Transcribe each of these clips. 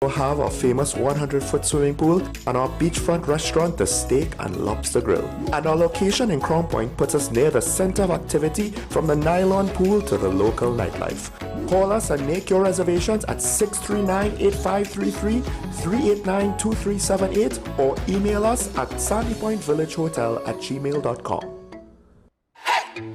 We'll have our famous 100-foot swimming pool and our beachfront restaurant, the Steak and Lobster Grill. And our location in Crown Point puts us near the center of activity from the nylon pool to the local nightlife. Call us and make your reservations at 639-8533, 389-2378 or email us at sandypointvillagehotel@gmail.com.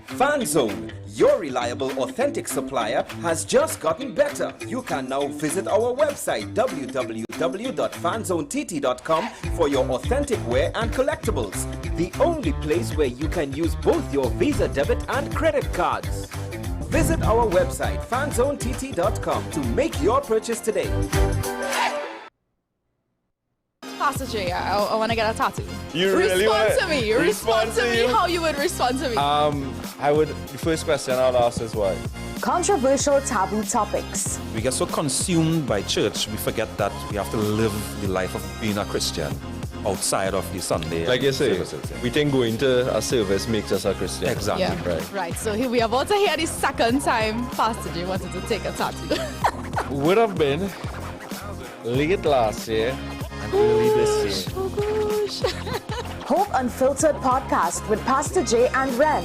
FanZone, your reliable, authentic supplier, has just gotten better. You can now visit our website www.fanzonett.com for your authentic wear and collectibles. The only place where you can use both your Visa debit and credit cards. Visit our website fanzonett.com to make your purchase today. Pastor J, I want to get a tattoo. You really want to me. Respond to me how you would respond to me. The first question I would ask is why? Controversial taboo topics. We get so consumed by church, we forget that we have to live the life of being a Christian outside of the Sunday. Like you say, services, yeah. we think going to a service makes us a Christian. Exactly. Yeah. Right. So here we are about to hear the second time Pastor J wanted to take a tattoo. Would have been late last year and early this year. Oh gosh. Hope Unfiltered podcast with Pastor J and Ren.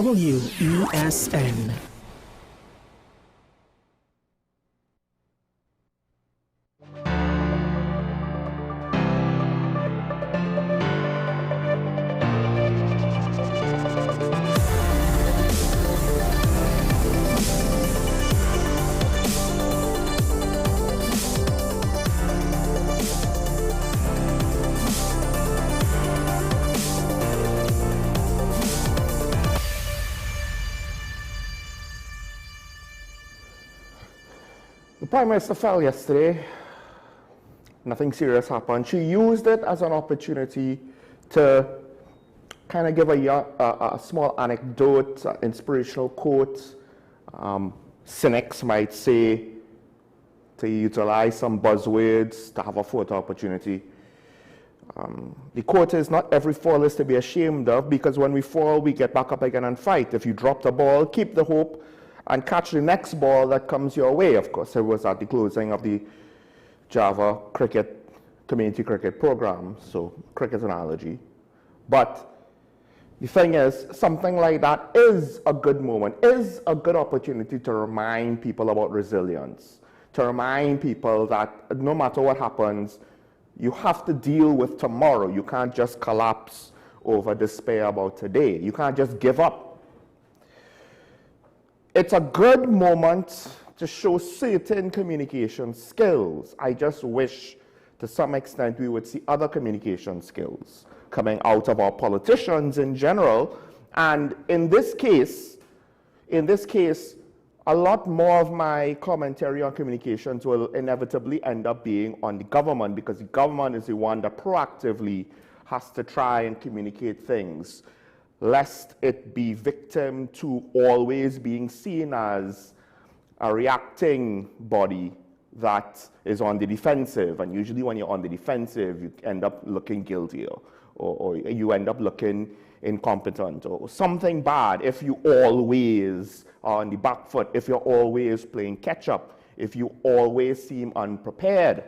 WESN. The Prime Minister fell yesterday. Nothing serious happened. She used it as an opportunity to kind of give a small anecdote, inspirational quote. Cynics might say to utilize some buzzwords to have a photo opportunity. The quote is, not every fall is to be ashamed of, because when we fall, we get back up again and fight. If you drop the ball, keep the hope and catch the next ball that comes your way. Of course, it was at the closing of the Java community cricket program, so cricket analogy. But the thing is, something like that is a good moment, is a good opportunity to remind people about resilience, to remind people that no matter what happens, you have to deal with tomorrow. You can't just collapse over despair about today. You can't just give up. It's a good moment to show certain communication skills. I just wish, to some extent, we would see other communication skills coming out of our politicians in general. And in this case, a lot more of my commentary on communications will inevitably end up being on the government, because the government is the one that proactively has to try and communicate things, lest it be victim to always being seen as a reacting body that is on the defensive. And usually when you're on the defensive, you end up looking guilty, or you end up looking incompetent or something bad if you always are on the back foot, if you're always playing catch up, if you always seem unprepared.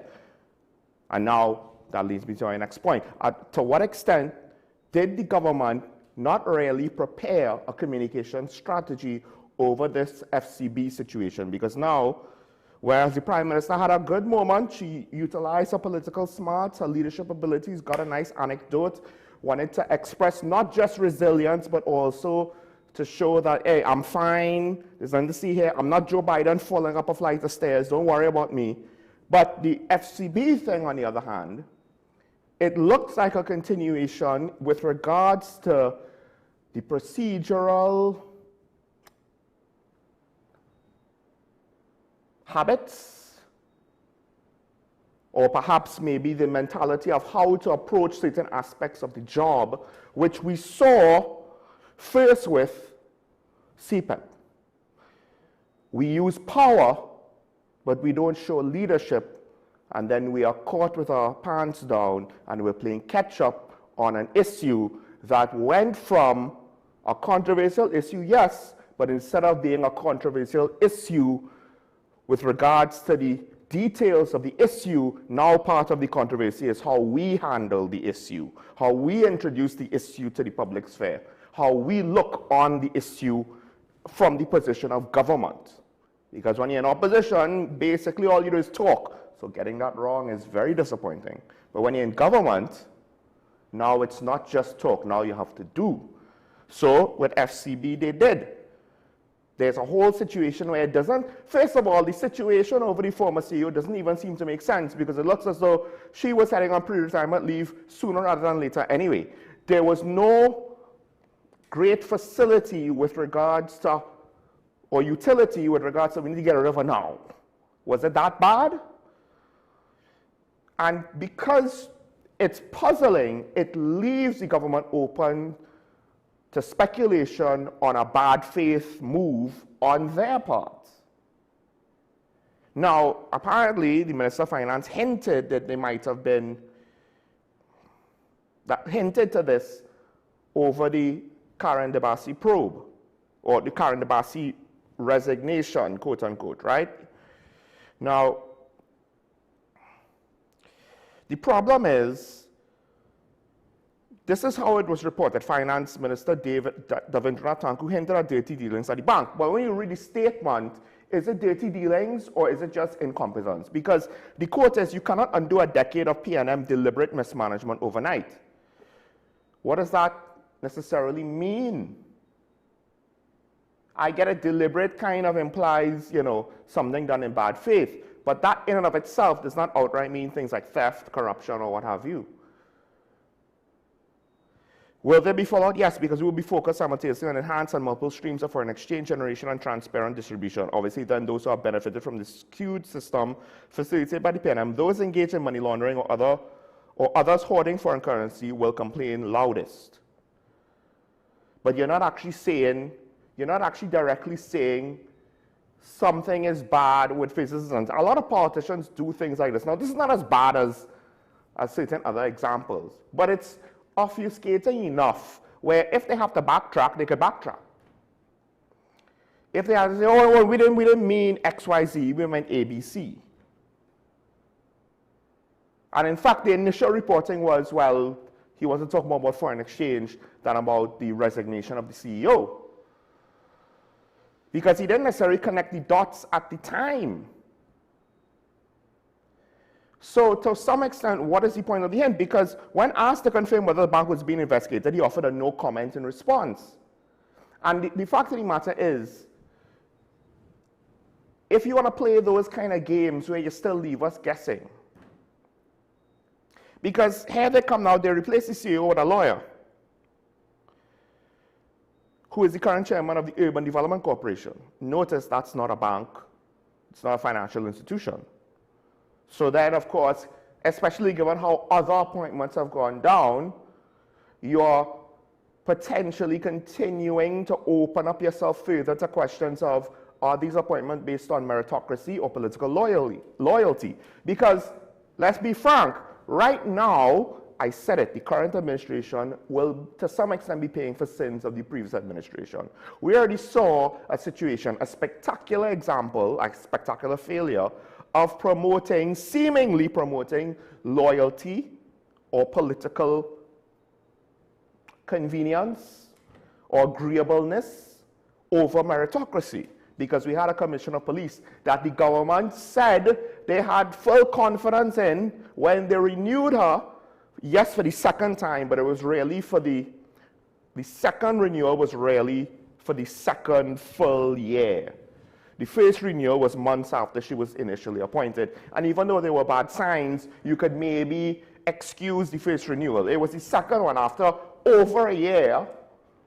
And now that leads me to my next point. To what extent did the government not really prepare a communication strategy over this FCB situation? Because now, whereas the Prime Minister had a good moment, she utilized her political smarts, her leadership abilities, got a nice anecdote, wanted to express not just resilience, but also to show that, hey, I'm fine, there's nothing to see here, I'm not Joe Biden falling up a flight of stairs, don't worry about me. But the FCB thing, on the other hand, it looks like a continuation with regards to the procedural habits, or perhaps maybe the mentality of how to approach certain aspects of the job, which we saw first with CPEP. We use power, but we don't show leadership, and then we are caught with our pants down and we're playing catch up on an issue that went from a controversial issue, yes, but instead of being a controversial issue with regards to the details of the issue, now part of the controversy is how we handle the issue, how we introduce the issue to the public sphere, how we look on the issue from the position of government. Because when you're in opposition, basically all you do is talk. So getting that wrong is very disappointing. But when you're in government, now it's not just talk, now you have to do. So with FCB, they did. There's a whole situation where it doesn't, first of all, the situation over the former CEO doesn't even seem to make sense, because it looks as though she was heading on pre-retirement leave sooner rather than later anyway. There was no great facility with regards to, or utility with regards to, we need to get rid of her now. Was it that bad? And because it's puzzling, it leaves the government open to speculation on a bad faith move on their part. Now, apparently, the Minister of Finance hinted that they might have been, hinted to this over the Karen DeBassi probe, or the Karen DeBassi resignation, quote unquote, right? Now, the problem is, this is how it was reported. Finance Minister Davindranath Thakur hinted at dirty dealings at the bank. But when you read the statement, is it dirty dealings or is it just incompetence? Because the quote is, you cannot undo a decade of PNM deliberate mismanagement overnight. What does that necessarily mean? I get it, deliberate kind of implies, you know, something done in bad faith. But that in and of itself does not outright mean things like theft, corruption, or what have you. Will there be fallout? Yes, because we will be focused simultaneously on enhanced and multiple streams of foreign exchange generation and transparent distribution. Obviously, then those who have benefited from this skewed system facilitated by the PNM, those engaged in money laundering or others hoarding foreign currency will complain loudest. But you're not actually directly saying something is bad with faces. And a lot of politicians do things like this. Now, this is not as bad as certain other examples, but it's obfuscating enough where if they have to backtrack, they could backtrack. If they have to say, oh, well, we didn't mean XYZ, we meant ABC. And in fact, the initial reporting was, well, he wasn't talking more about foreign exchange than about the resignation of the CEO. Because he didn't necessarily connect the dots at the time. So to some extent, what is the point of the hint? Because when asked to confirm whether the bank was being investigated, he offered a no comment in response. And the fact of the matter is, if you want to play those kind of games where you still leave us guessing, because here they come now, they replace the CEO with a lawyer, who is the current chairman of the Urban Development Corporation. Notice that's not a bank, it's not a financial institution. So then, of course, especially given how other appointments have gone down, you're potentially continuing to open up yourself further to questions of, are these appointments based on meritocracy or political loyalty? Because, let's be frank, right now, I said it, the current administration will, to some extent, be paying for sins of the previous administration. We already saw a situation, a spectacular example, a spectacular failure of seemingly promoting loyalty or political convenience or agreeableness over meritocracy. Because we had a commissioner of police that the government said they had full confidence in when they renewed her, yes, for the second time, but it was really for the second renewal was really for the second full year. The first renewal was months after she was initially appointed. And even though there were bad signs, you could maybe excuse the first renewal. It was the second one after over a year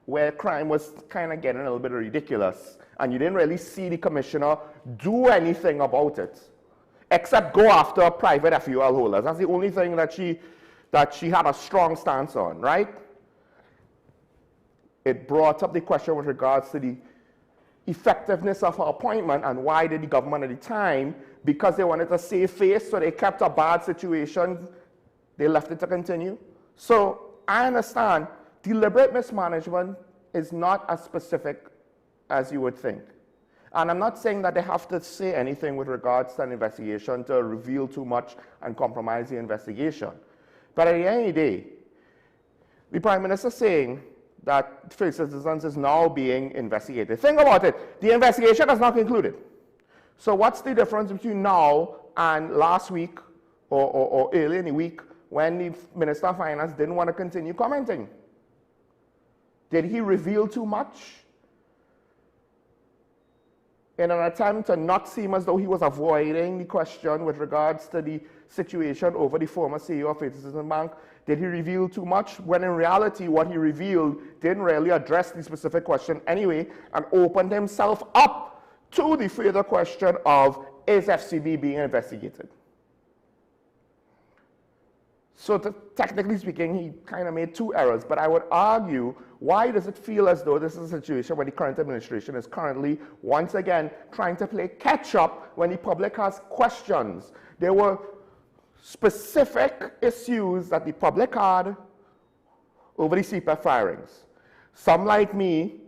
where crime was kind of getting a little bit ridiculous, and you didn't really see the commissioner do anything about it, except go after private FUL holders. That's the only thing that she had a strong stance on, right? It brought up the question with regards to the effectiveness of her appointment, and why did the government at the time, because they wanted to save face, so they kept a bad situation, they left it to continue. So I understand deliberate mismanagement is not as specific as you would think. And I'm not saying that they have to say anything with regards to an investigation to reveal too much and compromise the investigation. But at the end of the day, the Prime Minister saying that First Citizens is now being investigated. Think about it. The investigation has not concluded. So what's the difference between now and last week or early in the week when the Minister of Finance didn't want to continue commenting? Did he reveal too much in an attempt to not seem as though he was avoiding the question with regards to the situation over the former CEO of First Citizens Bank? Did he reveal too much, when in reality what he revealed didn't really address the specific question anyway, and opened himself up to the further question of, is FCB being investigated? So technically speaking, he kind of made two errors, but I would argue, why does it feel as though this is a situation where the current administration is currently, once again, trying to play catch up when the public has questions? There were specific issues that the public had over the CPEF firings. Some, like me,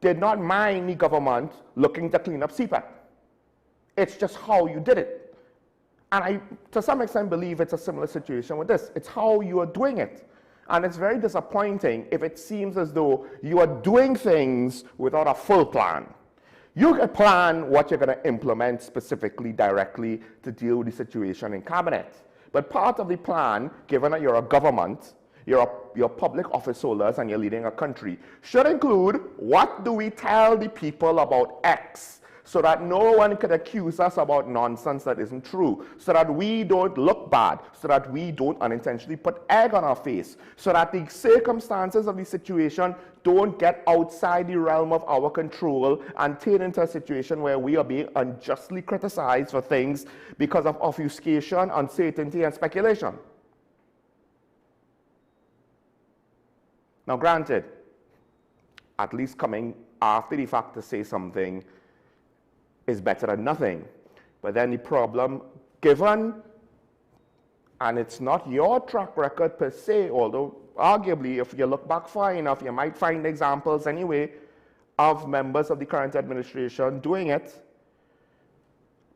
did not mind the government looking to clean up CPEF. It's just how you did it. And I, to some extent, believe it's a similar situation with this. It's how you are doing it. And it's very disappointing if it seems as though you are doing things without a full plan. You can plan what you're going to implement specifically, directly, to deal with the situation in cabinet. But part of the plan, given that you're a government, you're public office holders and you're leading a country, should include, what do we tell the people about X, so that no one could accuse us about nonsense that isn't true, so that we don't look bad, so that we don't unintentionally put egg on our face, so that the circumstances of the situation don't get outside the realm of our control and turn into a situation where we are being unjustly criticized for things because of obfuscation, uncertainty, and speculation. Now granted, at least coming after the fact to say something is better than nothing. But then the problem, given, and it's not your track record per se, although arguably if you look back far enough, you might find examples anyway of members of the current administration doing it.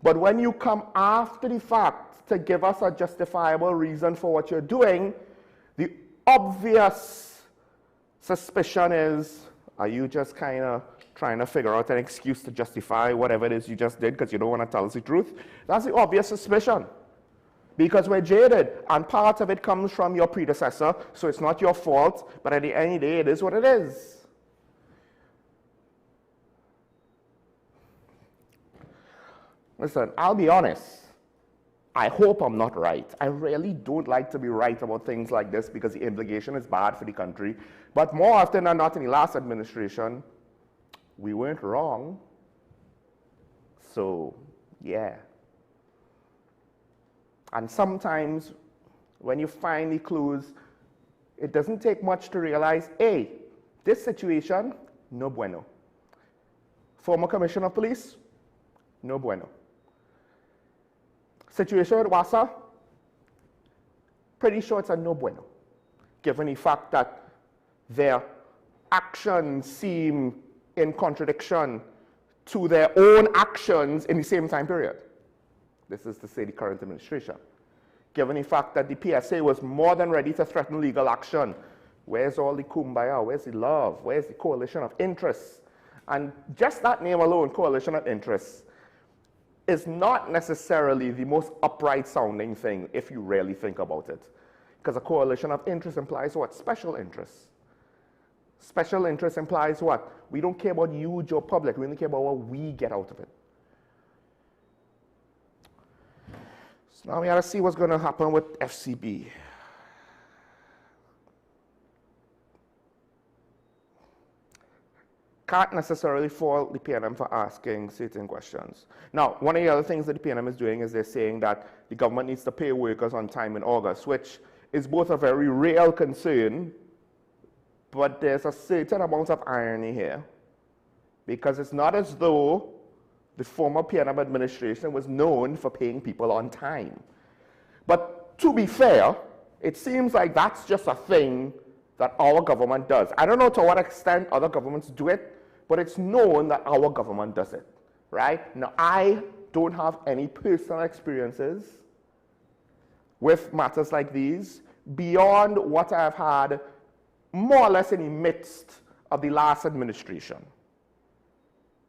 But when you come after the fact to give us a justifiable reason for what you're doing, the obvious suspicion is, are you just kind of trying to figure out an excuse to justify whatever it is you just did because you don't want to tell us the truth? That's the obvious suspicion. Because we're jaded, and part of it comes from your predecessor, so it's not your fault, but at the end of the day, it is what it is. Listen, I'll be honest. I hope I'm not right. I really don't like to be right about things like this because the implication is bad for the country. But more often than not in the last administration, we weren't wrong. So, yeah. And sometimes when you find the clues, it doesn't take much to realize, hey, this situation, no bueno. Former Commissioner of Police, no bueno. Situation with WASA, pretty sure it's a no bueno, given the fact that their actions seem in contradiction to their own actions in the same time period. This is to say the current administration. Given the fact that the PSA was more than ready to threaten legal action, where's all the kumbaya, where's the love, where's the coalition of interests? And just that name alone, coalition of interests, is not necessarily the most upright sounding thing if you really think about it. Because a coalition of interests implies what? Special interests. Special interest implies what? We don't care about you, Joe Public. We only care about what we get out of it. So now we got to see what's going to happen with FCB. can't necessarily fault the PNM for asking certain questions. Now, one of the other things that the PNM is doing is they're saying that the government needs to pay workers on time in August, which is both a very real concern, but there's a certain amount of irony here, because it's not as though the former PNM administration was known for paying people on time. But to be fair, it seems like that's just a thing that our government does. I don't know to what extent other governments do it, but it's known that our government does it, right? Now, I don't have any personal experiences with matters like these beyond what I've had more or less in the midst of the last administration,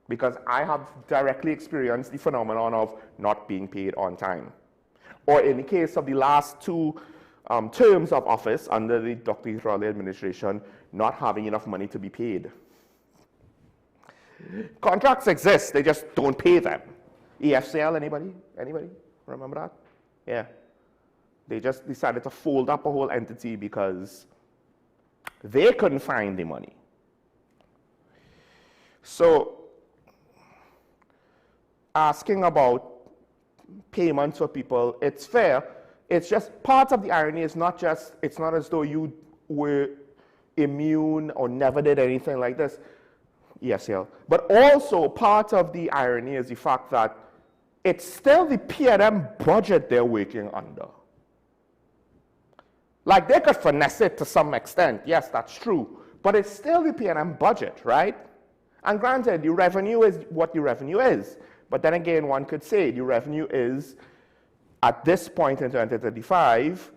because I have directly experienced the phenomenon of not being paid on time. Or in the case of the last two terms of office under the Dr. Israeli administration, not having enough money to be paid. Contracts exist, they just don't pay them. EFCL, anybody? Anybody remember that? Yeah. They just decided to fold up a whole entity because they couldn't find the money. So, asking about payments for people, it's fair. It's just part of the irony is not just, it's not as though you were immune or never did anything like this. ESL. But also part of the irony is the fact that it's still the PNM budget they're working under. Like, they could finesse it to some extent. Yes, that's true. But it's still the PNM budget, right? And granted, the revenue is what the revenue is. But then again, one could say the revenue is, at this point in 2035,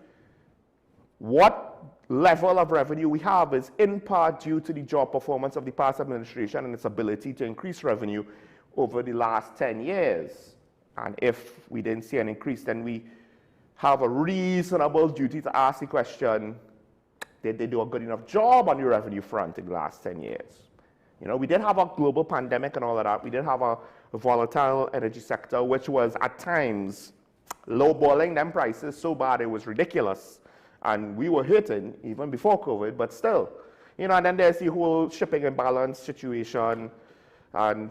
what level of revenue we have is in part due to the job performance of the past administration and its ability to increase revenue over the last 10 years. And if we didn't see an increase, then we have a reasonable duty to ask the question, did they do a good enough job on the revenue front in the last 10 years? You know, we did have a global pandemic and all of that. We did have a volatile energy sector, which was at times lowballing them prices so bad it was ridiculous. And we were hurting even before COVID, but still. You know, and then there's the whole shipping imbalance situation, and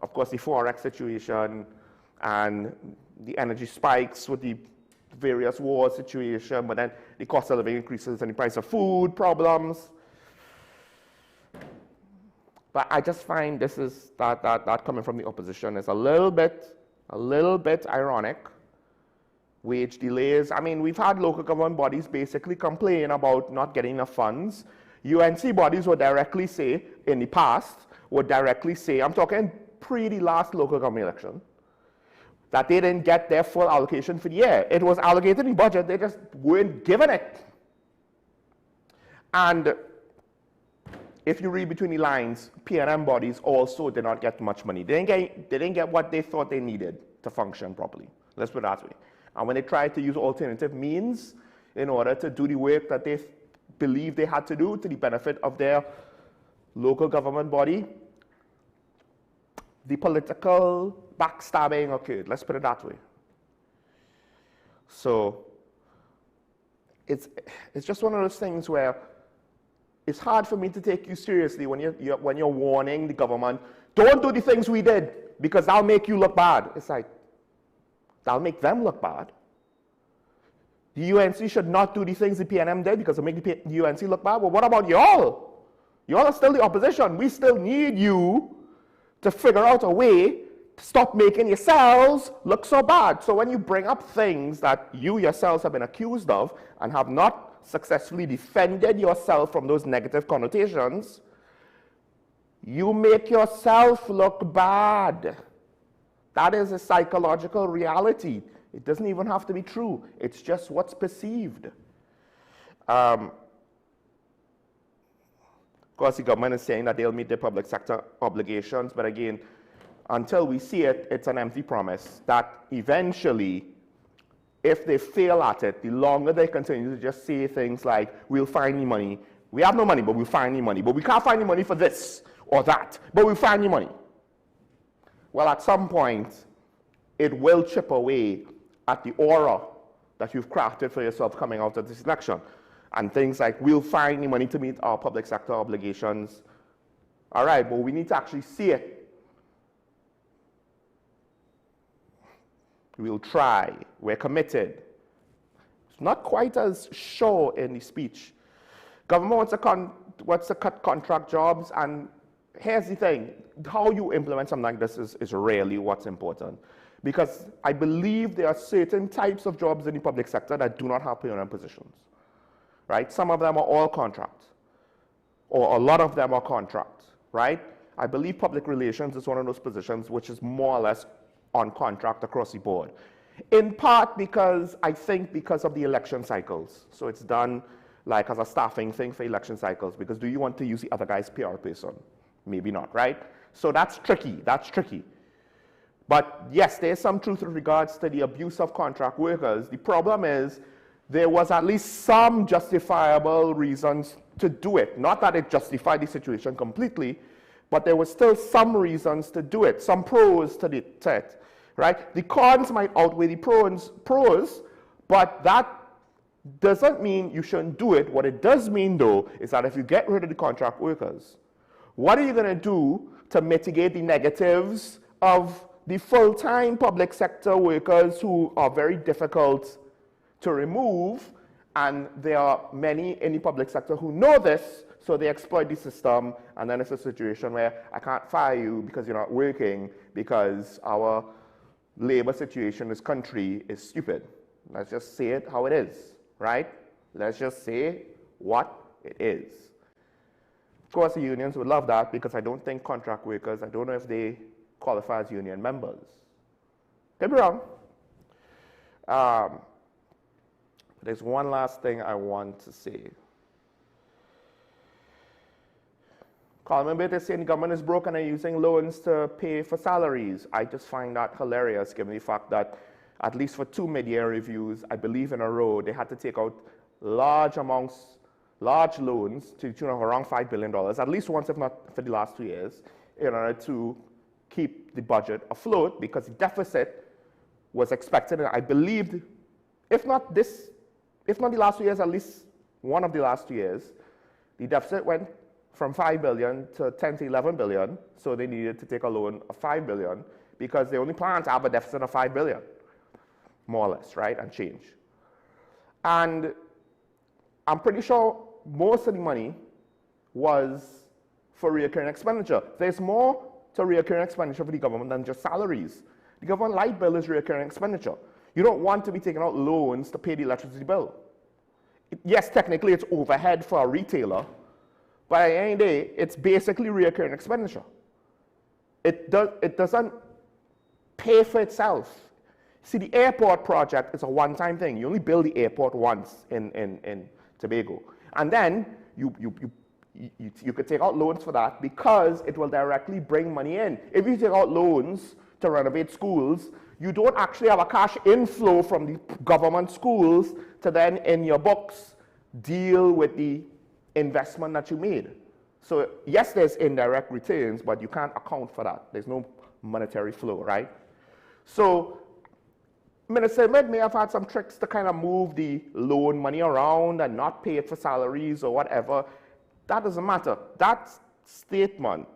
of course the Forex situation, and the energy spikes with the various war situation, but then the cost of living increases and the price of food problems. But I just find this is, that coming from the opposition is a little bit ironic. Wage delays. I mean, we've had local government bodies basically complain about not getting enough funds. UNC bodies would directly say, in the past, would directly say, I'm talking pre the last local government election, that they didn't get their full allocation for the year. It was allocated in the budget, they just weren't given it. And if you read between the lines, PNM bodies also did not get much money. They didn't get what they thought they needed to function properly. Let's put it that way. And when they tried to use alternative means in order to do the work that they believed they had to do to the benefit of their local government body, the political backstabbing occurred. Let's put it that way. So it's just one of those things where it's hard for me to take you seriously when you're warning the government, don't do the things we did because that'll make you look bad. It's like, that'll make them look bad. The UNC should not do the things the PNM did because it'll make the UNC look bad. Well, what about y'all? Y'all are still the opposition. We still need you to figure out a way to stop making yourselves look so bad. So when you bring up things that you yourselves have been accused of and have not successfully defended yourself from those negative connotations, you make yourself look bad. That is a psychological reality. It doesn't even have to be true. It's just what's perceived. Of course, the government is saying that they'll meet their public sector obligations, but again, until we see it, it's an empty promise that eventually, if they fail at it, the longer they continue to just say things like, we'll find the money. We have no money, but we'll find the money. But we can't find the money for this or that, but we'll find the money. Well, at some point, it will chip away at the aura that you've crafted for yourself coming out of this election. And things like, we'll find the money to meet our public sector obligations All right, but we need to actually see it. We'll try. We're committed. It's not quite as sure in the speech. Government wants to cut contract jobs, and here's the thing. How you implement something like this is really what's important. Because I believe there are certain types of jobs in the public sector that do not have permanent positions. Right? Some of them are all contract, or a lot of them are contract, right? I believe public relations is one of those positions which is more or less on contract across the board. In part because, I think because of the election cycles. So it's done like as a staffing thing for election cycles, because do you want to use the other guy's PR person? Maybe not, right? So that's tricky, But yes, there's some truth with regards to the abuse of contract workers. The problem is there was at least some justifiable reasons to do it. Not that it justified the situation completely, but there was still some reasons to do it, some pros to it, right? The cons might outweigh the pros, but that doesn't mean you shouldn't do it. What it does mean, though, is that if you get rid of the contract workers, what are you going to do to mitigate the negatives of the full-time public sector workers who are very difficult to remove? And there are many in the public sector who know this, so they exploit the system, and then it's a situation where I can't fire you because you're not working, because our labor situation in this country is stupid. Let's just say it how it is, right? Let's just say what it is. Of course, the unions would love that, because I don't think contract workers, I don't know if they qualify as union members. Could be wrong. There's one last thing I want to say. Coleman Bate is saying the government is broke and are using loans to pay for salaries. I just find that hilarious, given the fact that at least for 2 mid-year reviews, I believe in a row, they had to take out large loans to the tune of around $5 billion, at least once, if not for the last 2 years, in order to keep the budget afloat, because the deficit was expected, and I believed, if not the last 2 years, at least one of the last 2 years, the deficit went from $5 billion to 10 to 11 billion, so they needed to take a loan of $5 billion, because they only plan to have a deficit of $5 billion, more or less, right, and change. And I'm pretty sure most of the money was for recurring expenditure. There's more to recurring expenditure for the government than just salaries. The government light bill is recurring expenditure. You don't want to be taking out loans to pay the electricity bill. Yes, technically it's overhead for a retailer, but at the end of the day, it's basically recurring expenditure. It doesn't pay for itself. See, the airport project is a one-time thing. You only build the airport once in Tobago. And then you could take out loans for that, because it will directly bring money in. If you take out loans to renovate schools, you don't actually have a cash inflow from the government schools to then, in your books, deal with the investment that you made. So yes, there's indirect returns, but you can't account for that. There's no monetary flow, right? So Minister Ahmed may have had some tricks to kind of move the loan money around and not pay it for salaries or whatever. That doesn't matter. That statement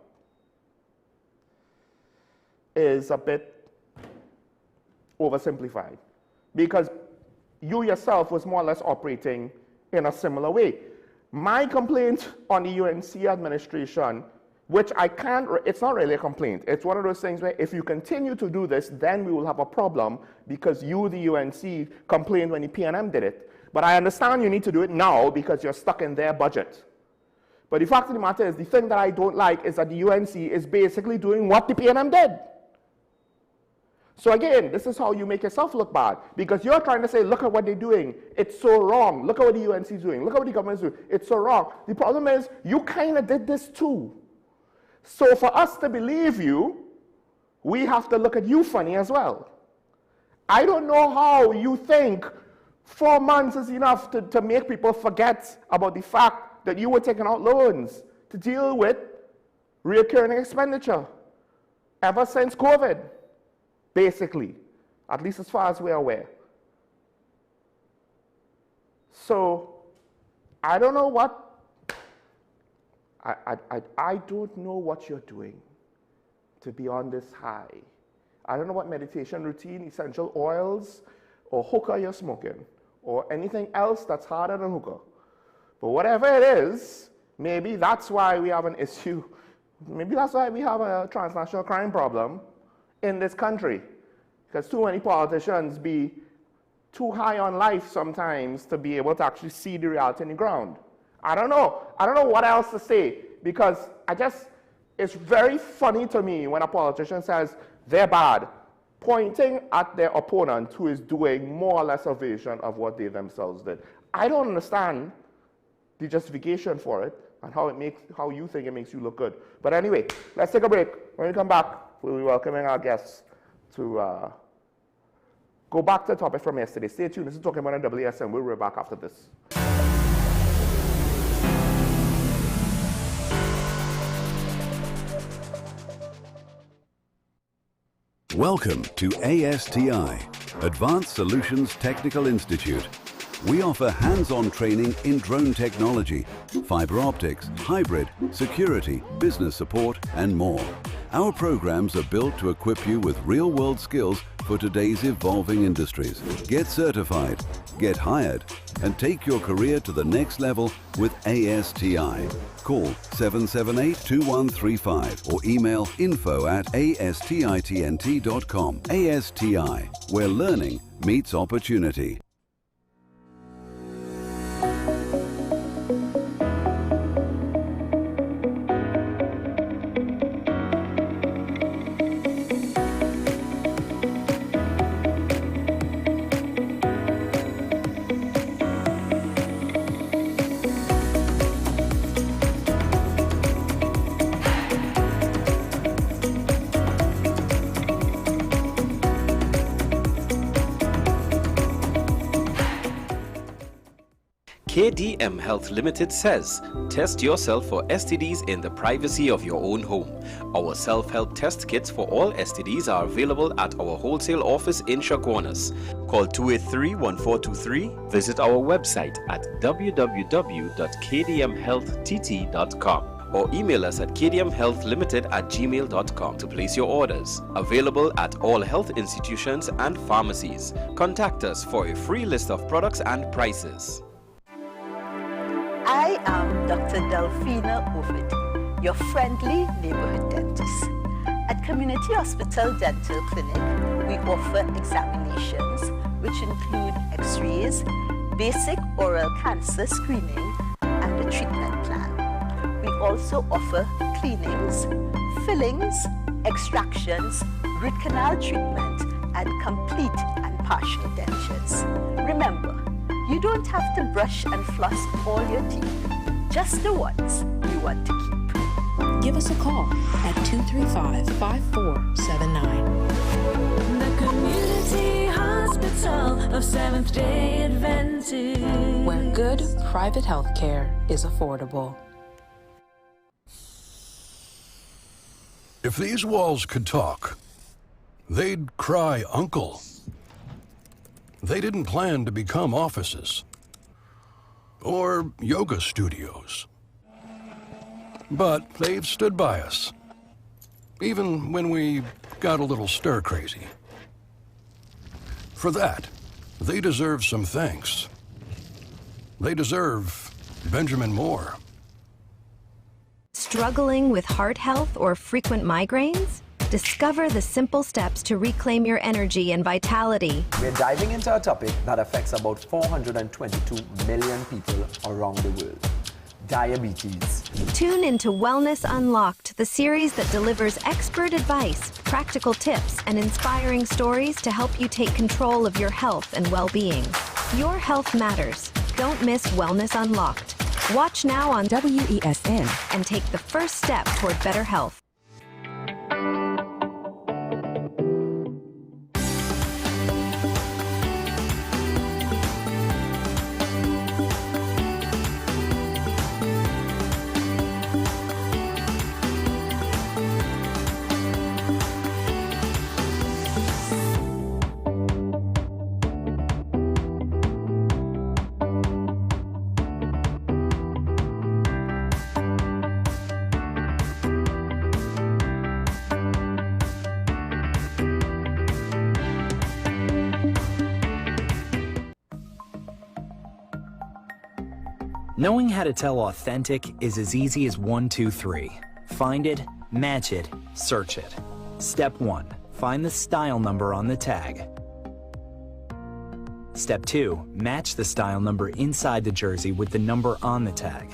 is a bit oversimplified, because you yourself was more or less operating in a similar way. My complaint on the UNC administration, which it's not really a complaint. It's one of those things where if you continue to do this, then we will have a problem, because you, the UNC, complained when the PNM did it. But I understand you need to do it now because you're stuck in their budget. But the fact of the matter is, the thing that I don't like is that the UNC is basically doing what the PNM did. So again, this is how you make yourself look bad, because you're trying to say, look at what they're doing. It's so wrong. Look at what the UNC is doing. Look at what the government is doing. It's so wrong. The problem is, you kind of did this too. So for us to believe you, we have to look at you funny as well. I don't know how you think 4 months is enough to make people forget about the fact that you were taking out loans to deal with recurring expenditure ever since COVID, basically, at least as far as we're aware. So I don't know what I don't know what you're doing to be on this high. I don't know what meditation routine, essential oils, or hookah you're smoking, or anything else that's harder than hookah. But whatever it is, maybe that's why we have an issue. Maybe that's why we have a transnational crime problem in this country. Because too many politicians be too high on life sometimes to be able to actually see the reality on the ground. I don't know what else to say, because it's very funny to me when a politician says they're bad, pointing at their opponent who is doing more or less a version of what they themselves did. I don't understand the justification for it and how you think it makes you look good. But anyway, let's take a break. When we come back, we'll be welcoming our guests to go back to the topic from yesterday. Stay tuned. This is Talking About on WSN. We'll be back after this. Welcome to ASTI, Advanced Solutions Technical Institute. We offer hands-on training in drone technology, fiber optics, hybrid, security, business support, and more. Our programs are built to equip you with real-world skills for today's evolving industries. Get certified, get hired, and take your career to the next level with ASTI. Call 778-2135 or email info@astitnt.com. ASTI, where learning meets opportunity. KDM Health Limited says, test yourself for STDs in the privacy of your own home. Our self-help test kits for all STDs are available at our wholesale office in Chaguanas. Call 283-1423. Visit our website at www.kdmhealtht.com or email us at kdmhealthlimited@gmail.com to place your orders. Available at all health institutions and pharmacies. Contact us for a free list of products and prices. I am Dr. Delphina Ovid, your friendly neighborhood dentist. At Community Hospital Dental Clinic, we offer examinations which include x-rays, basic oral cancer screening, and a treatment plan. We also offer cleanings, fillings, extractions, root canal treatment, and complete and partial dentures. Remember, you don't have to brush and floss all your teeth, just the ones you want to keep. Give us a call at 235-5479. The Community Hospital of Seventh-day Adventist, Where good private health care is affordable. If these walls could talk, they'd cry uncle. They didn't plan to become offices or yoga studios. But they've stood by us, even when we got a little stir-crazy. For that, they deserve some thanks. They deserve Benjamin Moore. Struggling with heart health or frequent migraines? Discover the simple steps to reclaim your energy and vitality. We're diving into a topic that affects about 422 million people around the world: diabetes. Tune into Wellness Unlocked, the series that delivers expert advice, practical tips, and inspiring stories to help you take control of your health and well-being. Your health matters. Don't miss Wellness Unlocked. Watch now on WESN and take the first step toward better health. Knowing how to tell authentic is as easy as 1, 2, 3. Find it, match it, search it. Step 1. Find the style number on the tag. Step 2. Match the style number inside the jersey with the number on the tag.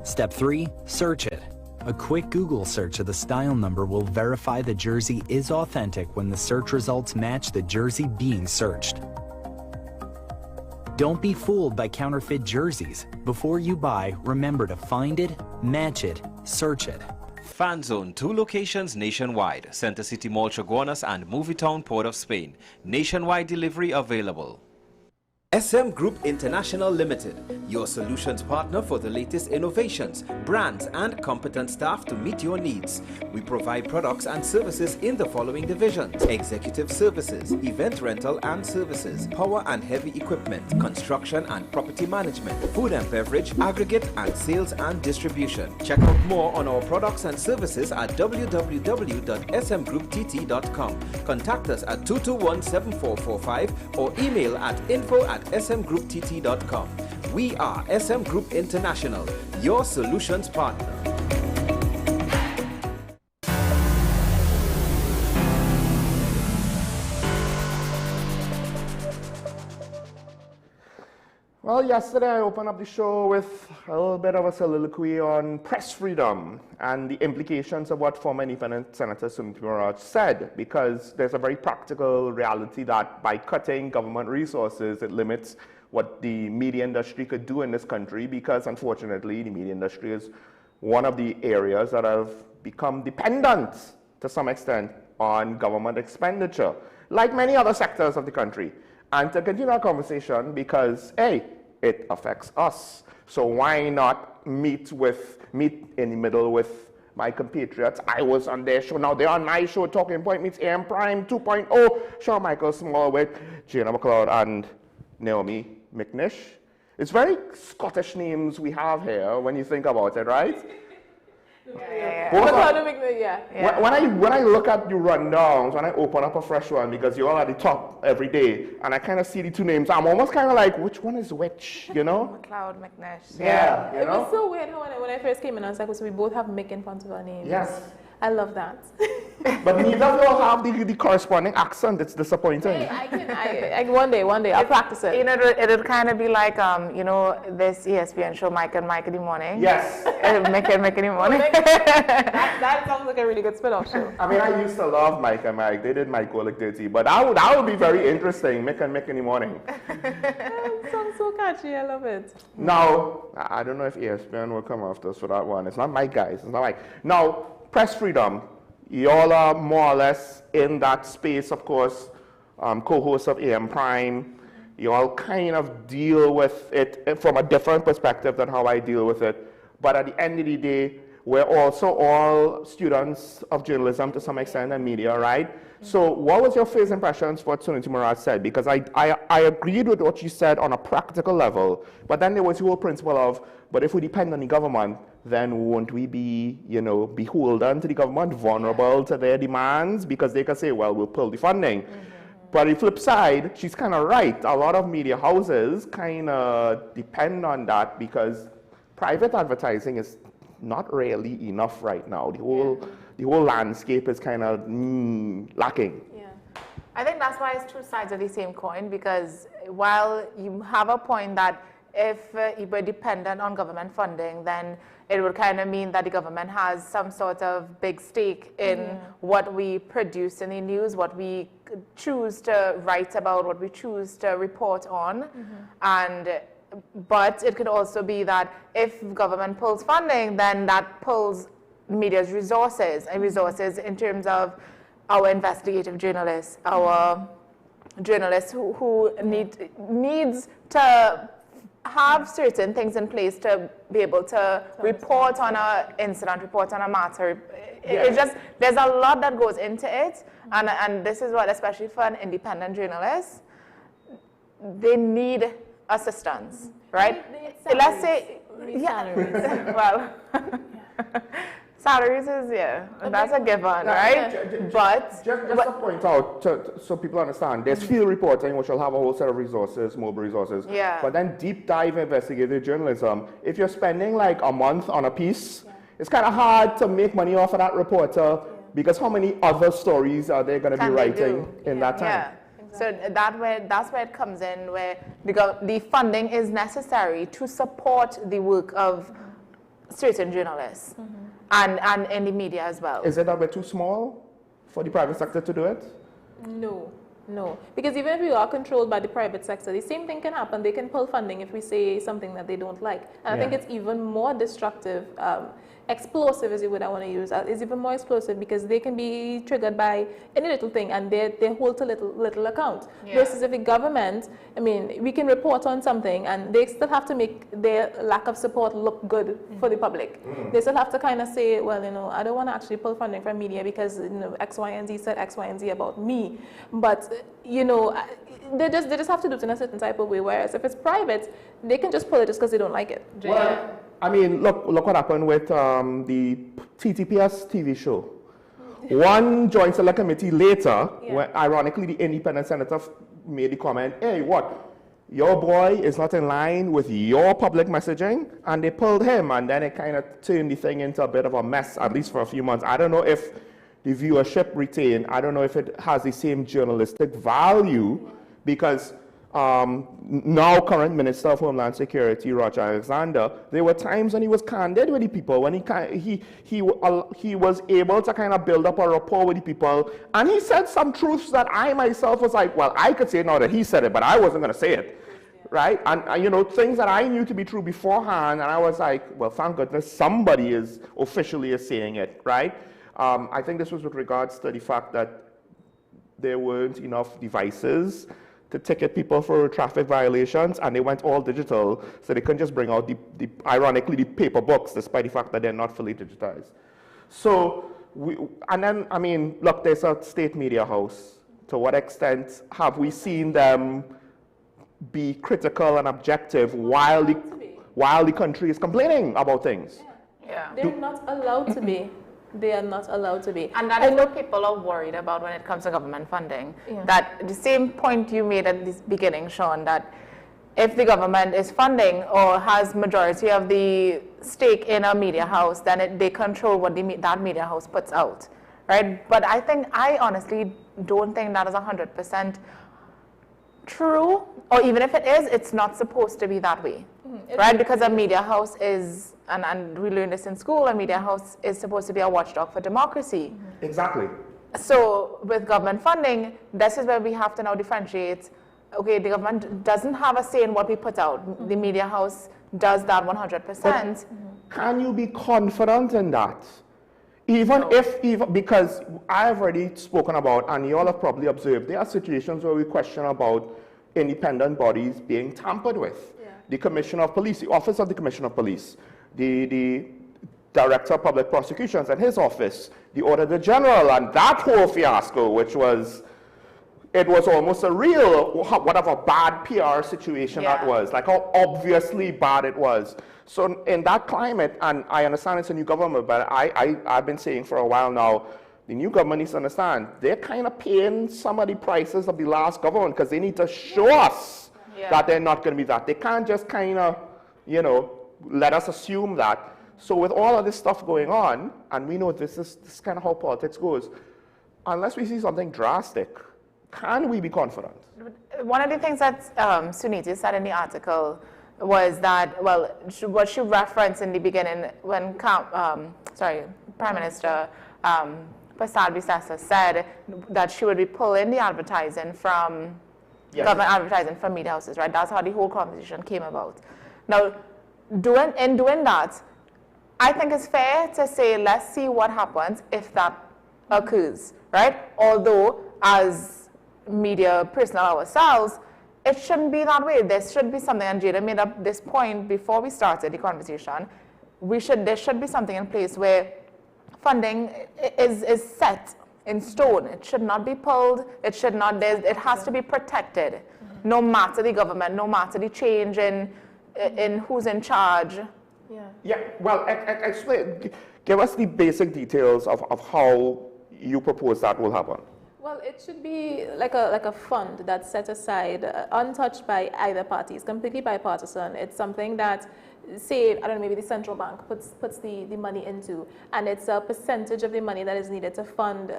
Step 3. Search it. A quick Google search of the style number will verify the jersey is authentic when the search results match the jersey being searched. Don't be fooled by counterfeit jerseys. Before you buy, remember to find it, match it, search it. Fan Zone, 2 locations nationwide. Center City Mall, Chaguanas and Movietown, Port of Spain. Nationwide delivery available. SM Group International Limited, your solutions partner for the latest innovations, brands and competent staff to meet your needs. We provide products and services in the following divisions: executive services, event rental and services, power and heavy equipment, construction and property management, food and beverage, aggregate and sales and distribution. Check out more on our products and services at www.smgrouptt.com. Contact us at 221-7445 or email at info@smgrouptt.com. We are SM Group International, your solutions partner. Well, yesterday I opened up the show with a little bit of a soliloquy on press freedom and the implications of what former independent Senator Suniti Maraj said, because there's a very practical reality that by cutting government resources, it limits what the media industry could do in this country, because unfortunately the media industry is one of the areas that have become dependent to some extent on government expenditure, like many other sectors of the country. And to continue our conversation, because A, it affects us, so why not meet in the middle with my compatriots? I was on their show, now they're on my show. Talking Point meets AM Prime 2.0. Sean Michael Small with Gina McLeod and Naomi McNish. It's very Scottish names we have here when you think about it, right? When I look at your rundowns, when I open up a fresh one, because you're all at the top every day, and I kind of see the two names, I'm almost kind of like, which one is which, you know? McLeod, McNish. Yeah. It was so weird how when I first came in, I was like, so we both have Mick in front of our names. Yes. I love that. But neither of you have the corresponding accent. It's disappointing. One day, I'll practice it. You know, it'll kind of be like, you know, this ESPN show, Mike and Mike in the morning. Yes. Mike and Mike in the morning. that sounds like a really good spin-off show. I mean, I used to love Mike and Mike. They did Mike Go Like Dirty, but that would be very interesting. Mick and Mick in the morning. It sounds so catchy. I love it. Now, I don't know if ESPN will come after us for that one. It's not Mike, guys. It's not Mike. Now, press freedom. Y'all are more or less in that space, of course, co-hosts of AM Prime. Y'all kind of deal with it from a different perspective than how I deal with it. But at the end of the day, we're also all students of journalism to some extent and media, right? So what was your first impressions for what Suniti Maraj said? Because I agreed with what you said on a practical level, but then there was the whole principle of, but if we depend on the government, then won't we be, you know, beholden to the government, vulnerable to their demands? Because they can say, well, we'll pull the funding. But the flip side, she's kind of right. A lot of media houses kind of depend on that because private advertising is not really enough right now. The whole landscape is kind of lacking. Yeah. I think that's why it's two sides of the same coin, because while you have a point that if we're dependent on government funding, then it would kind of mean that the government has some sort of big stake in what we produce in the news, what we choose to write about, what we choose to report on. But it could also be that if government pulls funding, then that pulls media's resources, and resources in terms of our investigative journalists, our journalists who needs to have certain things in place to be able to report on an incident, report on a matter. It's just, there's a lot that goes into it, and this is what, especially for an independent journalist, they need assistance, right? Let's say, well, Salaries is, that's a given, right? Just to point out, so people understand, there's field reporting, which will have a whole set of resources, mobile resources. Yeah. But then deep dive investigative journalism, if you're spending like a month on a piece, it's kind of hard to make money off of that reporter because how many other stories are they going to be writing in that time? Yeah. Exactly. So that's where it comes in, where the funding is necessary to support the work of certain journalists and in the media as well. Is it that we're too small for the private sector to do it? No, because even if we are controlled by the private sector, the same thing can happen. They can pull funding if we say something that they don't like. And I think it's even more destructive, explosive is the word I want to use, is even more explosive because they can be triggered by any little thing and they hold to little account. Versus if the government, I mean, we can report on something and they still have to make their lack of support look good for the public. They still have to kind of say, well, you know, I don't want to actually pull funding from media because, you know, X, Y, and Z said X, Y, and Z about me. But, you know, they just have to do it in a certain type of way, whereas if it's private, they can just pull it just because they don't like it. Well, I mean, look what happened with the TTPS TV show. One joint select committee later, when ironically the independent senator made the comment, hey, what? Your boy is not in line with your public messaging, and they pulled him, and then it kind of turned the thing into a bit of a mess, at least for a few months. I don't know if the viewership retained, I don't know if it has the same journalistic value, because now current Minister of Homeland Security, Roger Alexander, there were times when he was candid with the people, when he was able to kind of build up a rapport with the people, and he said some truths that I myself was like, well, I could say it now that he said it, but I wasn't going to say it, right? And you know, things that I knew to be true beforehand, and I was like, well, thank goodness somebody is officially saying it, right? I think this was with regards to the fact that there weren't enough devices to ticket people for traffic violations, and they went all digital, so they couldn't just bring out ironically, the paper books, despite the fact that they're not fully digitized. So, and then, I mean, look, there's a state media house. To what extent have we seen them be critical and objective while the country is complaining about things? Yeah. They're not allowed to be. They are not allowed to be. And that is what people are worried about when it comes to government funding. That the same point you made at the beginning, Sean, that if the government is funding or has majority of the stake in a media house, then they control what that media house puts out, right? But I honestly don't think that is 100% true, or even if it is, it's not supposed to be that way, right? Because a media house is, and we learned this in school, a media house is supposed to be a watchdog for democracy. Exactly. So with government funding, this is where we have to now differentiate. Okay, the government doesn't have a say in what we put out. The media house does that 100%. Can you be confident in that? Even because I've already spoken about, and you all have probably observed, there are situations where we question about independent bodies being tampered with. The Commissioner of Police, the Office of the Commissioner of Police, the Director of Public Prosecutions and his office, the Auditor General, and that whole fiasco, which was, it was almost a real, whatever bad PR situation that was, like how obviously bad it was. So in that climate, and I understand it's a new government, but I've been saying for a while now, the new government needs to understand, they're kind of paying some of the prices of the last government because they need to show us that they're not going to be that. They can't just kind of, you know, let us assume that. So with all of this stuff going on, and we know this is kind of how politics goes, unless we see something drastic, can we be confident? One of the things that Suniti said in the article was that, well, what she referenced in the beginning when Prime Minister Prasad Visesa said that she would be pulling the advertising from government advertising from media houses, right? That's how the whole conversation came about. Now, in doing that, I think it's fair to say, let's see what happens if that occurs, right? Although, as media personnel ourselves, it shouldn't be that way. There should be something, and Jada made up this point before we started the conversation. There should be something in place where funding is set in stone. It should not be pulled. It should not. It has to be protected, no matter the government, no matter the change in who's in charge. Yeah, well, explain, give us the basic details of how you propose that will happen. Well, it should be like a fund that's set aside, untouched by either party. It's completely bipartisan. It's something that, say, I don't know, maybe the central bank puts the money into, and it's a percentage of the money that is needed to fund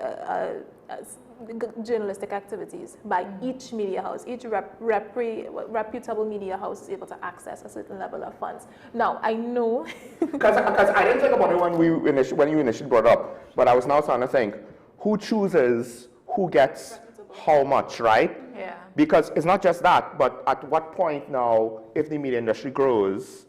journalistic activities by each media house. Each reputable media house is able to access a certain level of funds. Now, I know... Because I didn't think about it when you initially brought it up, but I was now starting to think, who chooses who gets how much, right? Yeah. Because it's not just that, but at what point now, if the media industry grows,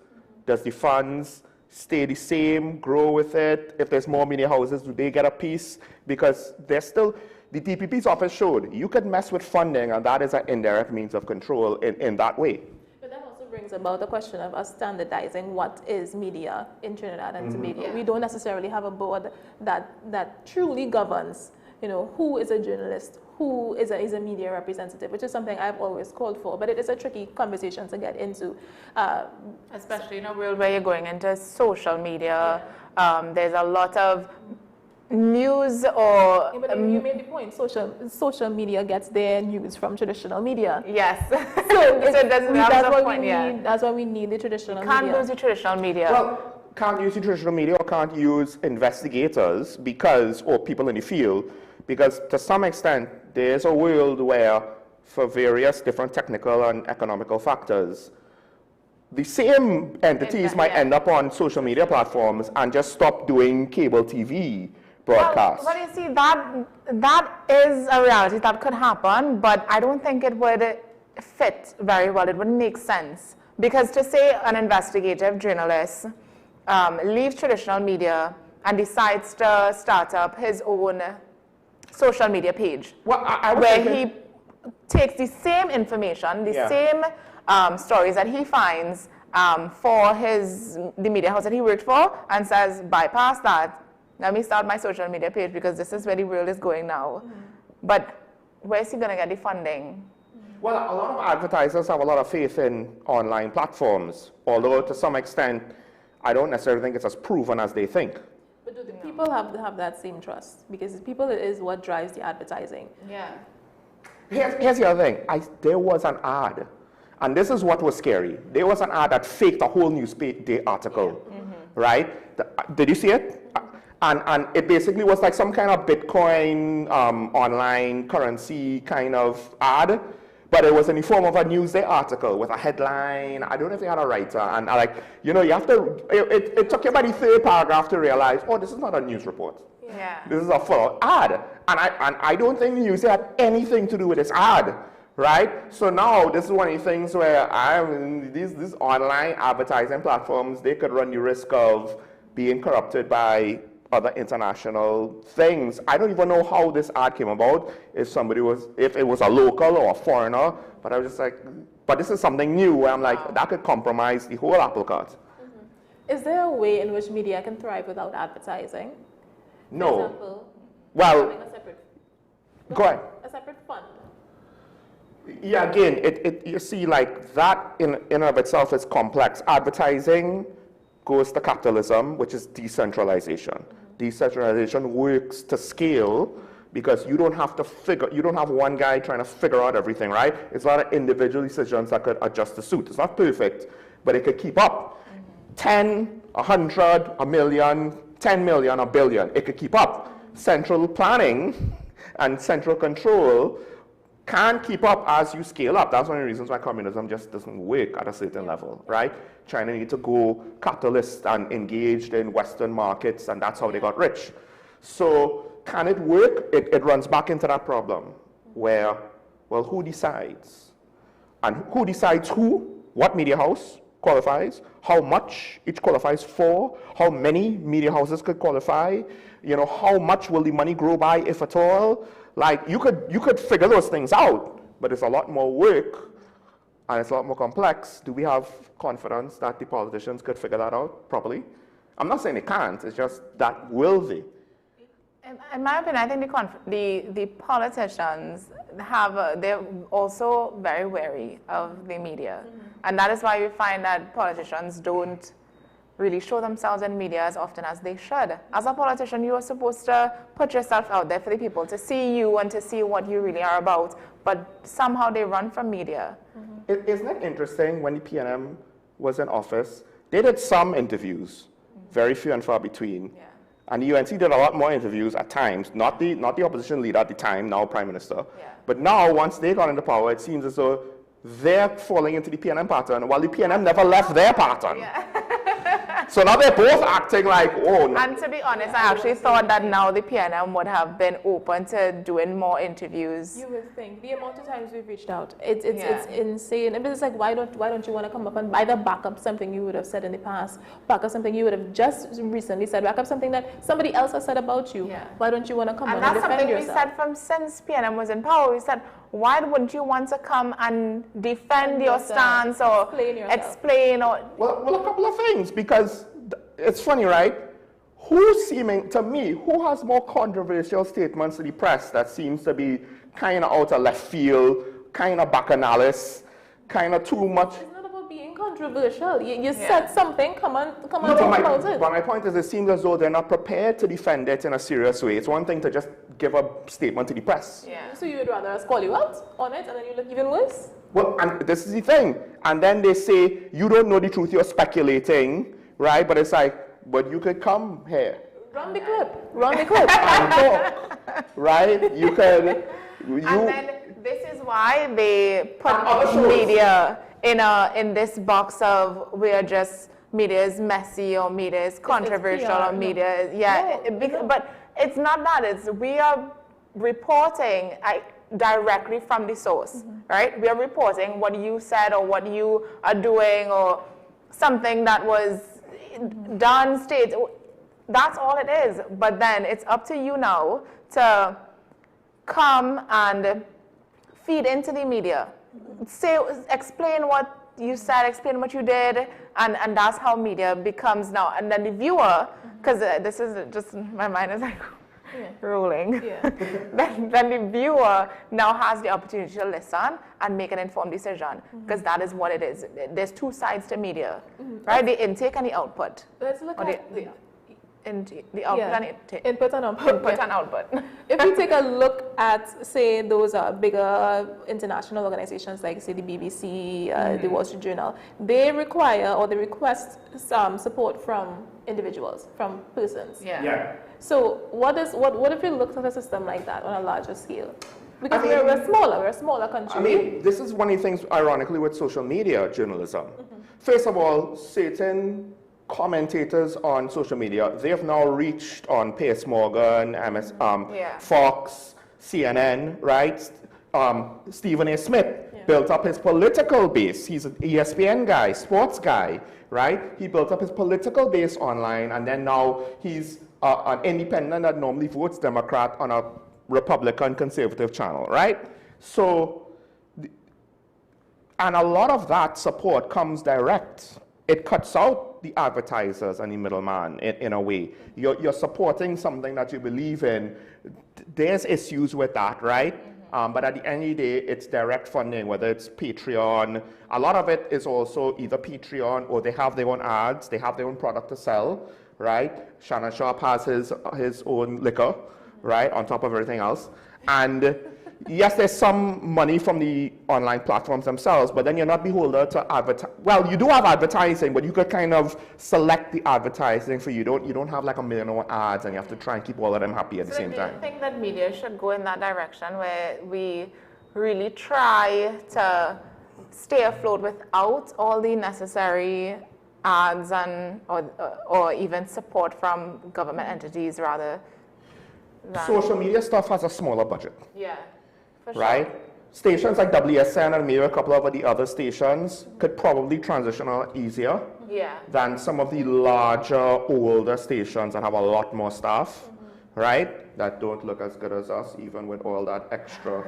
does the funds stay the same, grow with it? If there's more media houses, do they get a piece? Because there's still, the DPP's office showed, you could mess with funding, and that is an indirect means of control in that way. But that also brings about the question of us standardizing what is media in Trinidad and Tobago. Yeah. We don't necessarily have a board that truly governs, you know, who is a journalist, who is a media representative, which is something I've always called for, but it is a tricky conversation to get into. Especially in a world where you're going into social media, there's a lot of news or... But you made the point, social media gets their news from traditional media. Yes. That's why we need the traditional media. Can't use the traditional media. Well, can't use the traditional media or can't use investigators or people in the field, because to some extent, there's a world where, for various different technical and economical factors, the same entities might end up on social media platforms and just stop doing cable TV broadcasts. Well, you see, that is a reality that could happen, but I don't think it would fit very well. It wouldn't make sense. Because to say an investigative journalist leaves traditional media and decides to start up his own social media page, where he takes the same information, the same stories that he finds for the media house that he worked for, and says, bypass that, let me start my social media page because this is where the world is going now. But where's he going to get the funding? Well, a lot of advertisers have a lot of faith in online platforms, although to some extent, I don't necessarily think it's as proven as they think. But do the people have that same trust? Because people is what drives the advertising. Yeah. Here's the other thing. There was an ad, and this is what was scary. There was an ad that faked a whole newspaper article, right? Did you see it? And it basically was like some kind of Bitcoin online currency kind of ad, but it was in the form of a Newsday article with a headline. I don't know if they had a writer, and you have to, it took you about the third paragraph to realize, oh, this is not a news report. Yeah. This is a full ad. And I don't think the news had anything to do with this ad, right? So now this is one of the things where these online advertising platforms, they could run the risk of being corrupted by other international things. I don't even know how this ad came about, if it was a local or a foreigner, but I was just like, but this is something new where I'm like, that could compromise the whole apple cart. Is there a way in which media can thrive without advertising? No. For example, well, having go ahead. A separate fund. Yeah, again, you see, like that in and of itself is complex. Advertising goes to capitalism, which is decentralization. Decentralization works to scale because you don't have one guy trying to figure out everything, right? It's a lot of individual decisions that could adjust the suit. It's not perfect, but it could keep up. 10, 100, a million, 10 million, a billion, it could keep up. Central planning and central control can't keep up as you scale up. That's one of the reasons why communism just doesn't work at a certain level, right? China needs to go capitalist and engaged in Western markets, and that's how they got rich. So can it work? It runs back into that problem where, well, who decides? And who decides who? What media house qualifies? How much each qualifies for? How many media houses could qualify? How much will the money grow by, if at all? Like, you could figure those things out, but it's a lot more work and it's a lot more complex. Do we have confidence that the politicians could figure that out properly? I'm not saying they can't, it's just that will they? In my opinion, I think the politicians they're also very wary of the media. And that is why we find that politicians don't really show themselves in media as often as they should. As a politician, you are supposed to put yourself out there for the people to see you and to see what you really are about, but somehow they run from media. Isn't it interesting, when the PNM was in office, they did some interviews, very few and far between. Yeah. And the UNC did a lot more interviews at times, not the opposition leader at the time, now Prime Minister. Yeah. But now, once they got into power, it seems as though they're falling into the PNM pattern, while the PNM never left their pattern. Yeah. So now they're both acting like, oh. No. And to be honest, I actually thought that now the PNM would have been open to doing more interviews. You would think the amount of times we've reached out, it's insane. And it's like, why don't you want to come up and either back up something you would have said in the past, back up something you would have just recently said, back up something that somebody else has said about you. Yeah. Why don't you want to come on and defend yourself? And that's something we said from since PNM was in power. We said, why wouldn't you want to come and defend your stance or explain or... Well, a couple of things, because it's funny, right? Who has more controversial statements to the press that seems to be kind of out of left field, kind of bacchanalist, kind of too much? It's not about being controversial. You said something, come on, talk about it. But my point is, it seems as though they're not prepared to defend it in a serious way. It's one thing to just give a statement to the press. Yeah. So you would rather us call you out on it and then you look even worse? Well, and this is the thing. And then they say, you don't know the truth, you're speculating, right? But it's like, but you could come here. Run the clip. And talk, right? You can. And then this is why they put media in this box of we're just media is messy or media is controversial or media is, but it's not that. It's we are reporting directly from the source, right? We are reporting what you said or what you are doing or something that was done, state. That's all it is. But then it's up to you now to come and feed into the media. Explain what you said, explain what you did, and that's how media becomes now. And then the viewer, because this is just, my mind is like rolling. Yeah. then the viewer now has the opportunity to listen and make an informed decision, because that is what it is. There's two sides to media, right? The intake and the output. Let's look at the output and intake. Input and output. Input and output. If you take a look at, say, those bigger international organizations like, say, the BBC, the Wall Street Journal, they require or they request some support from individuals, from persons. Yeah. So what if you looked at a system like that on a larger scale? Because we're a smaller country. I mean, this is one of the things, ironically, with social media journalism. First of all, certain commentators on social media, they have now reached on Piers Morgan, Fox, CNN, right? Stephen A. Smith built up his political base. He's an ESPN guy, sports guy, right? He built up his political base online, and then now he's an independent that normally votes Democrat on a Republican conservative channel, right? So, and a lot of that support comes direct. It cuts out the advertisers and the middleman in a way. You're supporting something that you believe in. There's issues with that, right? But at the end of the day, it's direct funding, whether it's Patreon. A lot of it is also either Patreon or they have their own ads, they have their own product to sell, right? Shannon Sharp has his own liquor, right, on top of everything else. And yes, there's some money from the online platforms themselves, but then you're not beholden to advertise. Well, you do have advertising, but you could kind of select the advertising for you. Don't have like 1 million ads and you have to try and keep all of them happy at the same time. Do you think that media should go in that direction where we really try to stay afloat without all the necessary ads and or even support from government entities rather than... Social media stuff has a smaller budget. Yeah. Right? Sure. Stations like WSN and maybe a couple of the other stations could probably transition a lot easier than some of the larger, older stations that have a lot more staff, right? That don't look as good as us, even with all that extra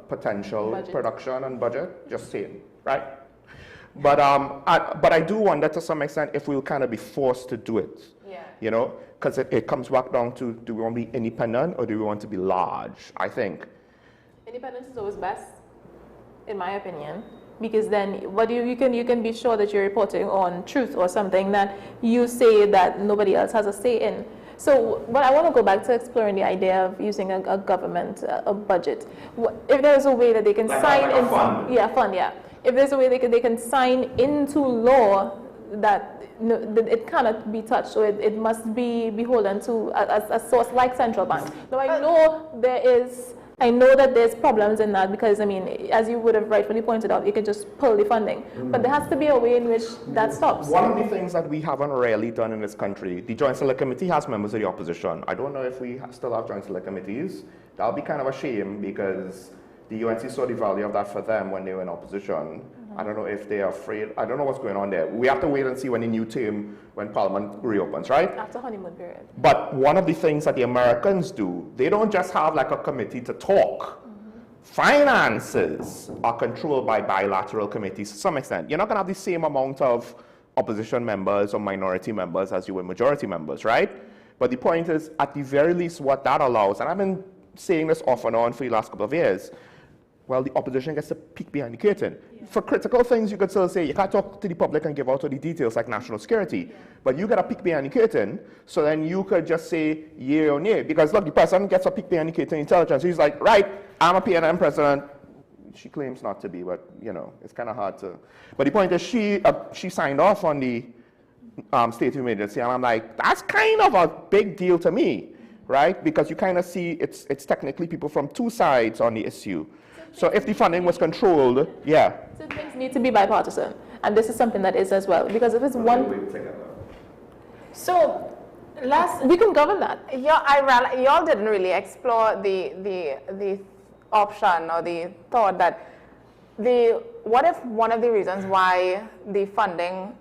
potential budget. Production and budget. Just saying, right? But I do wonder to some extent if we'll kind of be forced to do it. Yeah. You know, because it comes back down to, do we want to be independent or do we want to be large, I think. Independence is always best, in my opinion. because then what you can be sure that you're reporting on truth or something that you say that nobody else has a say in. So, but I want to go back to exploring the idea of using a government a budget. If there's a way that they can sign in, fund. If there's a way they can sign into law that it cannot be touched, so it must be beholden to a source like central bank. Now I know that there's problems in that because, I mean, as you would have rightfully pointed out, you can just pull the funding. But there has to be a way in which that stops. One of the things that we haven't really done in this country, the Joint Select Committee has members of the opposition. I don't know if we still have Joint Select Committees. That'll be kind of a shame because the UNC saw the value of that for them when they were in opposition. I don't know if they're afraid. I don't know what's going on there. We have to wait and see when the new term, when Parliament reopens, right? After honeymoon period. But one of the things that the Americans do, they don't just have like a committee to talk. Finances are controlled by bilateral committees to some extent. You're not going to have the same amount of opposition members or minority members as you would majority members, right? But the point is, at the very least, what that allows, and I've been saying this off and on for the last couple of years, well, the opposition gets to peek behind the curtain. For critical things, you could still say, you can't talk to the public and give out all the details like national security, but you got to peek behind the curtain, so then you could just say yea or nay. Because look, the president gets a peek behind the curtain intelligence. He's like, right, I'm a PNM president. She claims not to be, but you know, it's kind of hard to. But the point is, she signed off on the state of emergency, and I'm like, that's kind of a big deal to me, right? Because you kind of see it's technically people from two sides on the issue. So if the funding was controlled, yeah. So things need to be bipartisan, and this is something that is as well, because if it's one. So, we can govern that. Y'all didn't really explore the option or the thought that what if one of the reasons why the funding,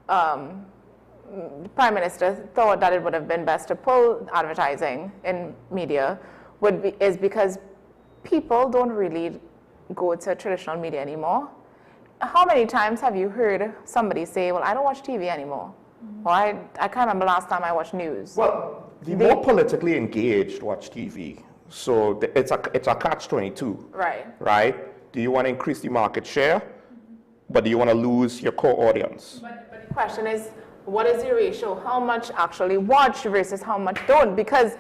the Prime Minister thought that it would have been best to pull advertising in media is because people don't really go to traditional media anymore. How many times have you heard somebody say, well, I don't watch TV anymore? Or I can't remember last time I watched news. Well, the more politically engaged watch TV. So it's a catch-22. Right. Right? Do you want to increase the market share, but do you want to lose your core audience? But the question is, what is the ratio? How much actually watch versus how much don't? Because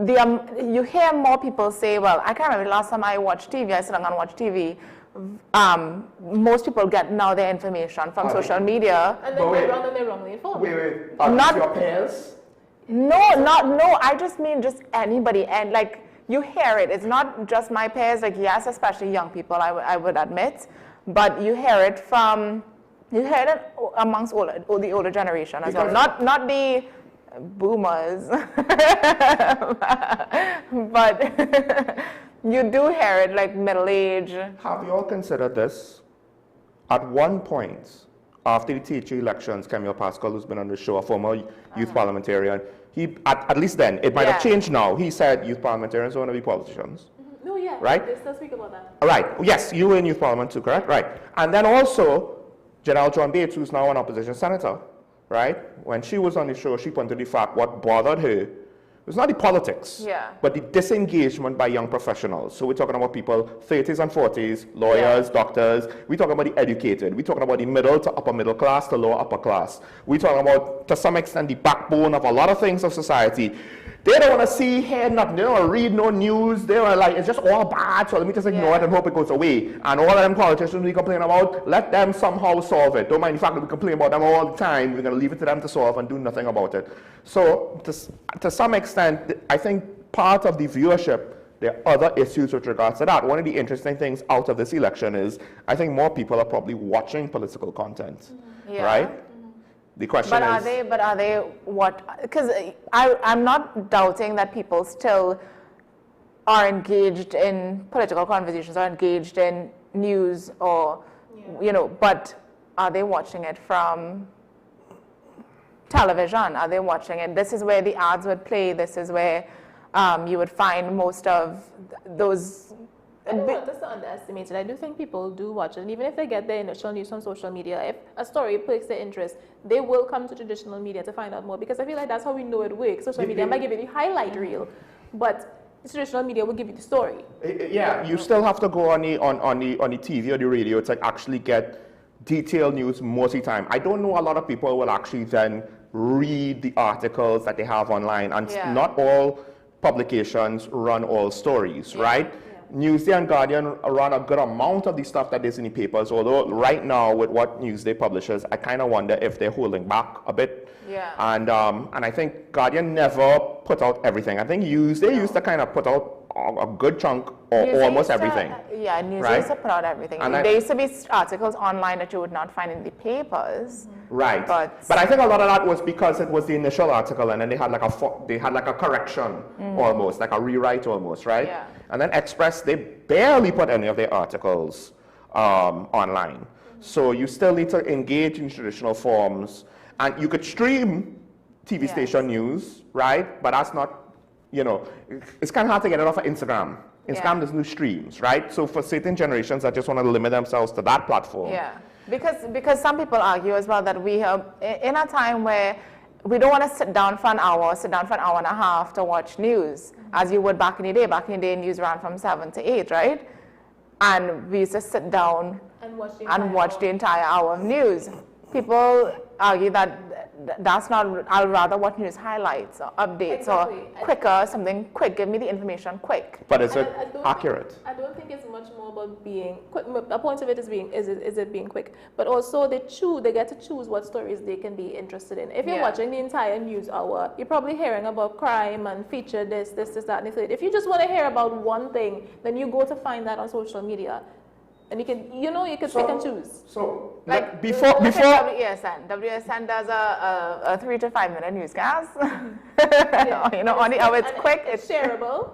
you hear more people say, well, I can't remember the last time I watched TV, I said I'm going to watch TV. Most people get now their information from social media. And then they're wrongly informed. Wait. Not your peers? No, I just mean just anybody. And like, you hear it. It's not just my peers. Like, yes, especially young people, I would admit. But you hear it amongst the older generation as well. Not the boomers. But you do hear it, like middle age. Have you all considered this? At one point, after the teacher elections, Camille Pascal, who's been on the show, a former youth parliamentarian, he, at least then, it might have changed now, he said youth parliamentarians don't want to be politicians. No, yeah. Right? They still speak about that. Right. Yes, you were in youth parliament too, correct? Right. And then also, General John Bates, who's now an opposition senator, right? When she was on the show, she pointed to the fact what bothered her was not the politics, but the disengagement by young professionals. So we're talking about people 30s and 40s, lawyers, doctors. We're talking about the educated. We're talking about the middle to upper middle class to lower upper class. We're talking about, to some extent, the backbone of a lot of things of society. They don't want to see, hear nothing. They don't want to read no news. They don't like, it's just all bad, so let me just ignore it and hope it goes away. And all of them politicians we complain about, let them somehow solve it. Don't mind the fact that we complain about them all the time. We're going to leave it to them to solve and do nothing about it. So to some extent, I think part of the viewership, there are other issues with regards to that. One of the interesting things out of this election is, I think more people are probably watching political content, right? The question is... But are they what? Because I'm not doubting that people still are engaged in political conversations or engaged in news or, you know, but are they watching it from television? Are they watching it? This is where the ads would play. This is where you would find most of those... I don't want us to underestimate it. I do think people do watch it. And even if they get their initial news on social media, if a story piques their interest, they will come to traditional media to find out more. Because I feel like that's how we know it works. Social media might give you the highlight reel. But traditional media will give you the story. Yeah, you still have to go on the TV or the radio to actually get detailed news most of the time. I don't know a lot of people will actually then read the articles that they have online, and not all publications run all stories, right? Newsday and Guardian run a good amount of the stuff that is in the papers, although right now with what Newsday publishes, I kind of wonder if they're holding back a bit. And I think Guardian never put out everything. I think Newsday used to kind of put out a good chunk or almost everything. Newsday used to put out everything. And there used to be articles online that you would not find in the papers. Right. But I think a lot of that was because it was the initial article, and then they had like a correction almost, like a rewrite almost, right? And then Express, they barely put any of their articles online. So you still need to engage in traditional forms, and you could stream TV station news, right? But that's not, you know, it's kind of hard to get it off of Instagram. Instagram doesn't do streams, right? So for certain generations that just want to limit themselves to that platform. Because some people argue as well that we have, in a time where we don't want to sit down for an hour, sit down for an hour and a half to watch news, as you would back in the day. Back in the day, news ran from 7 to 8, right? And we used to sit down and watch the entire hour of news. People argue that that's not, I'll rather watch news highlights or updates or quicker, something quick, give me the information quick. But is it accurate? I don't think it's much more about being quick. A point of it is it being quick, but also they get to choose what stories they can be interested in. If you're watching the entire news hour, you're probably hearing about crime and feature this, that, and the third. If you just want to hear about one thing, then you go to find that on social media. And you can pick and choose. So, like before WSN does a 3 to 5 minute newscast. You know, on the hour it's quick, it's shareable.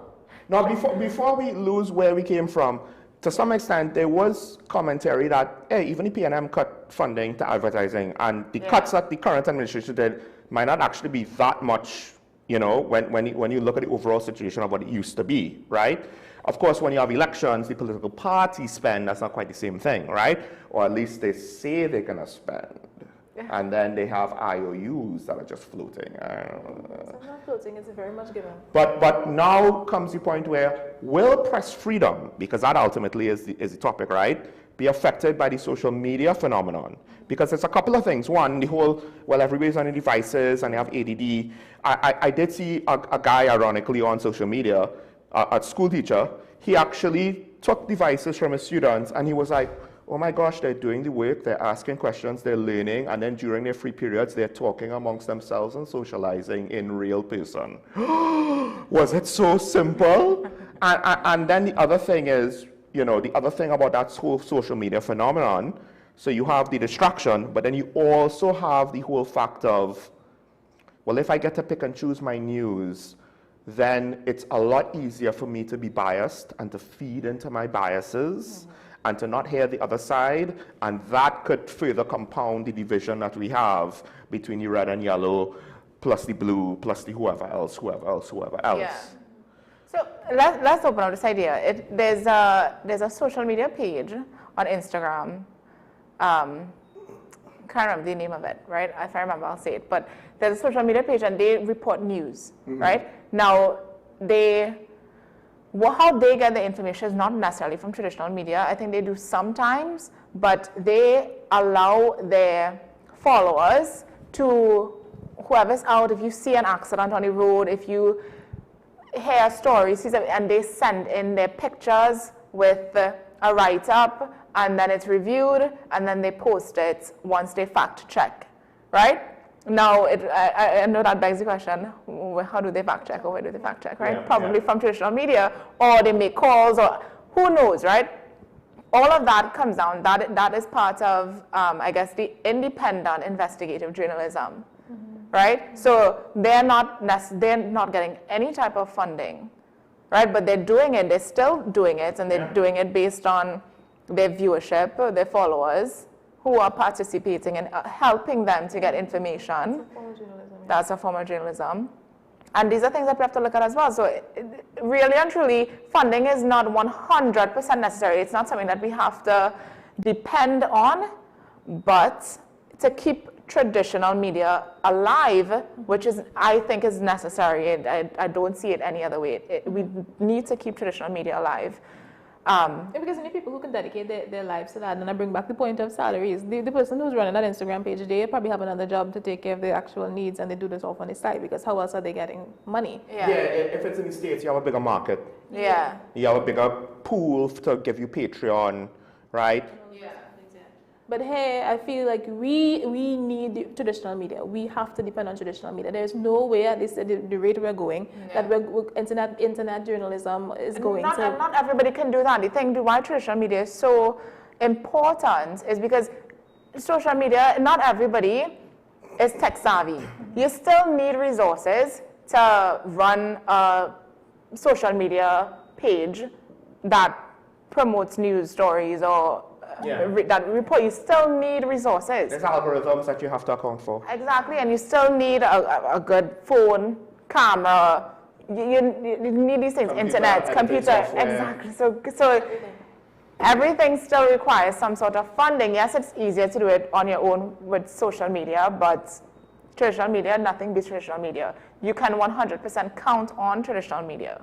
Now, before we lose where we came from, to some extent there was commentary that even the PNM cut funding to advertising, and the cuts that the current administration did might not actually be that much. You know, when you look at the overall situation of what it used to be, right? Of course, when you have elections, the political parties spend, that's not quite the same thing, right? Or at least they say they're going to spend. And then they have IOUs that are just floating. It's not floating, it's very much given. But now comes the point where will press freedom, because that ultimately is the topic, right, be affected by the social media phenomenon? Because it's a couple of things. One, the whole, well, everybody's on the devices and they have ADD. I did see a guy, ironically, on social media, a school teacher. He actually took devices from his students and he was like, oh my gosh, they're doing the work, they're asking questions, they're learning, and then during their free periods, they're talking amongst themselves and socializing in real person. Was it so simple? And then the other thing is, you know, the other thing about that whole social media phenomenon, so you have the distraction, but then you also have the whole fact of, well, if I get to pick and choose my news, then it's a lot easier for me to be biased and to feed into my biases and to not hear the other side, and that could further compound the division that we have between the red and yellow, plus the blue, plus the whoever else. Yeah. So let's open up this idea. There's a social media page on Instagram. Can't remember the name of it, right? If I remember, I'll say it. But there's a social media page and they report news, right? Now, how they get the information is not necessarily from traditional media. I think they do sometimes, but they allow their followers to, whoever's out, if you see an accident on the road, if you hear stories, and they send in their pictures with a write-up, and then it's reviewed, and then they post it once they fact check, right? Now, I know that begs the question, how do they fact check, or where do they fact check, right? Probably from traditional media, or they make calls, or who knows, right? All of that comes down, that is part of, I guess, the independent investigative journalism, right? So they're not getting any type of funding, right? But they're doing it, they're still doing it, and they're doing it based on their viewership, their followers, who are participating and helping them to get information. That's a form of journalism. And these are things that we have to look at as well. So really and truly, funding is not 100% necessary. It's not something that we have to depend on, but to keep traditional media alive, which is, I think, is necessary. I don't see it any other way. We need to keep traditional media alive. Because you need people who can dedicate their lives to that. And I bring back the point of salaries. The person who's running that Instagram page, they probably have another job to take care of their actual needs, and they do this off on the side, because how else are they getting money? Yeah, if it's in the States, you have a bigger market. Yeah. You have a bigger pool to give you Patreon, right? But here, I feel like we need traditional media. We have to depend on traditional media. There's no way, at least at the rate we're going, that internet journalism is going to... Not everybody can do that. The thing why traditional media is so important is because social media, not everybody is tech savvy. You still need resources to run a social media page that promotes news stories or that report. You still need resources. There's algorithms that you have to account for. Exactly, and you still need a good phone, camera. You need these things, internet, computer. Exactly. So everything still requires some sort of funding. Yes, it's easier to do it on your own with social media, but traditional media, nothing beats traditional media. You can 100% count on traditional media.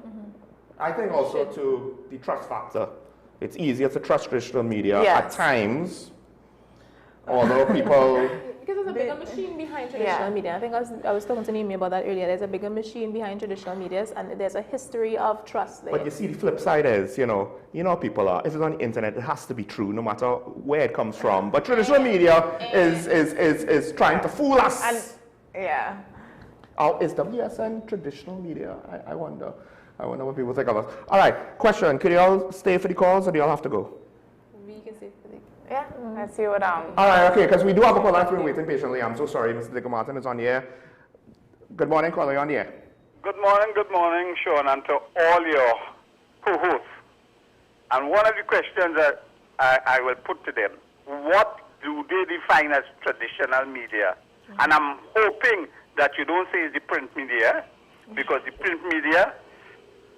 I think also to the trust factor. It's easier to trust traditional media at times, although people... Because there's a bigger machine behind traditional media. I think I was talking to Nimi about that earlier. There's a bigger machine behind traditional media, and there's a history of trust there. But you see, the flip side is, you know how people are. If it's on the internet, it has to be true, no matter where it comes from. But traditional media is trying to fool us. And, is WSN traditional media? I wonder. I wonder what people think of us. All right, question. Could you all stay for the calls, or do you all have to go? We can stay for the... Yeah, let's see what... All right, okay, because we do have a caller that's been waiting patiently. I'm so sorry, Mr. Dick Martin is on the air. Good morning, caller, you're on the air. Good morning, Sean, and to all your co-hosts. And one of the questions that I will put to them, what do they define as traditional media? And I'm hoping that you don't say it's the print media, because the print media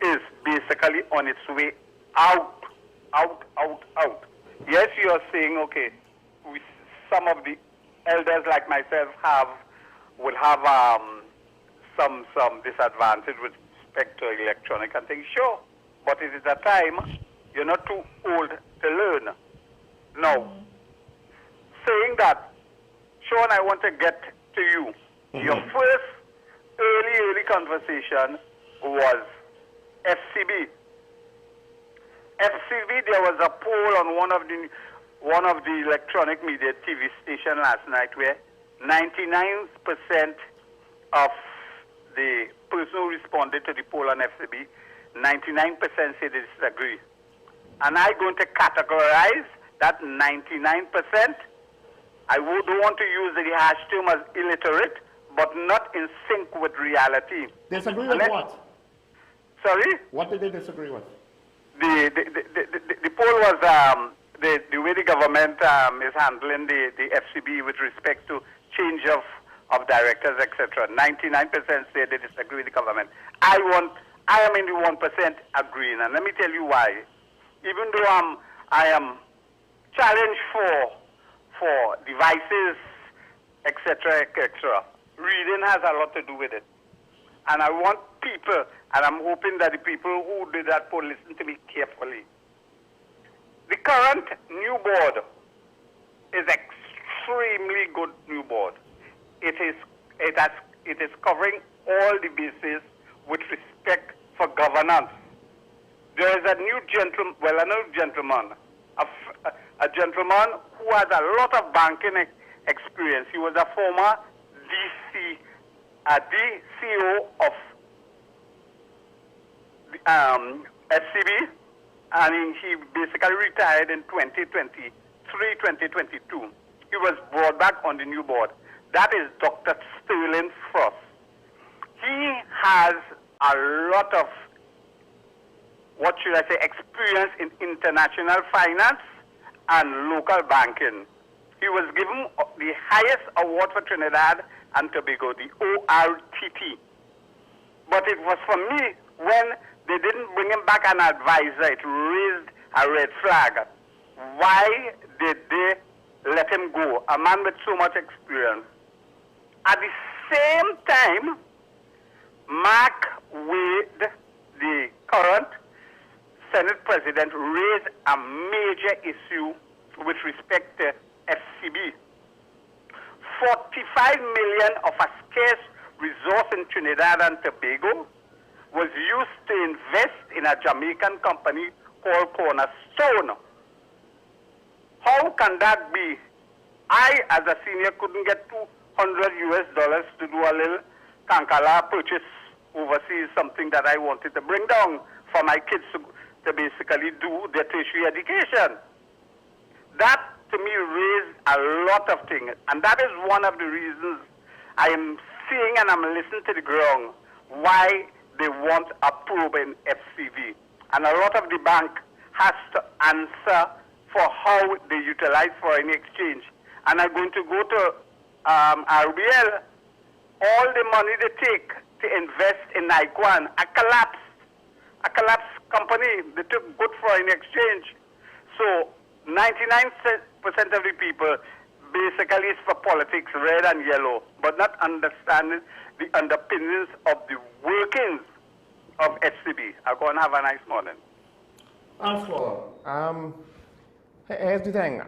is basically on its way out. Yes, you are saying, okay, some of the elders like myself will have some disadvantage with respect to electronic and things. Sure, but it is a time you're not too old to learn. Now, saying that, Sean, I want to get to you. Your first early conversation was FCB. There was a poll on one of the electronic media TV station last night where 99% of the person who responded to the poll on FCB, 99% say they disagree. And I'm going to categorize that 99%. I would want to use the harsh term as illiterate, but not in sync with reality. Disagree with what? Sorry? What did they disagree with? The poll was the way the government is handling the FCB with respect to change of directors, etc. 99% say they disagree with the government. I am in the 1% agreeing, and let me tell you why. Even though I am challenged for devices, etc., reading has a lot to do with it. And I want people, and I'm hoping that the people who did that poll listen to me carefully. The current new board is extremely good new board. It is covering all the bases with respect for governance. There is a new gentleman, a gentleman who has a lot of banking experience. He was a former DCO of FCB, and he basically retired in 2022. He was brought back on the new board. That is Dr. Sterling Frost. He has a lot of, what should I say, experience in international finance and local banking. He was given the highest award for Trinidad and Tobago, the ORTT. But it was for me, when they didn't bring him back an advisor, it raised a red flag. Why did they let him go? A man with so much experience. At the same time, Mark Wade, the current Senate President, raised a major issue with respect to FCB. 45 million of a scarce resource in Trinidad and Tobago was used to invest in a Jamaican company called Cornerstone. How can that be? I, as a senior, couldn't get $200 to do a little Kankala purchase overseas, something that I wanted to bring down for my kids to basically do their tertiary education. That, to me, raised a lot of things. And that is one of the reasons I am seeing and I'm listening to the ground why they want a probe in FCV. And a lot of the bank has to answer for how they utilize foreign exchange. And I'm going to go to RBL. All the money they take to invest in Naikwan, a collapsed company. They took good foreign exchange. So 99% of the people basically is for politics, red and yellow, but not understanding the underpinnings of the workings of HCB. I'll go and have a nice morning. Here's the thing.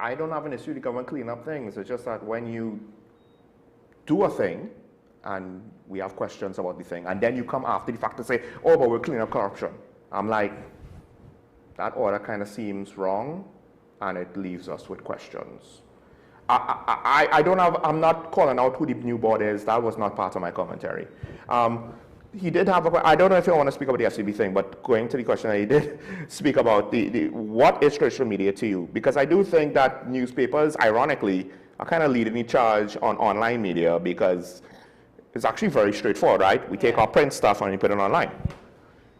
I don't have an issue with the government cleaning up things. It's just that when you do a thing, and we have questions about the thing, and then you come after the fact to say, oh, but we're cleaning up corruption. I'm like, that order kind of seems wrong, and it leaves us with questions. I'm not calling out who the new board is. That was not part of my commentary. He did have I don't know if you want to speak about the FCB thing, but going to the question that he did speak about what is traditional media to you? Because I do think that newspapers, ironically, are kind of leading the charge on online media because it's actually very straightforward, right? We take our print stuff and we put it online.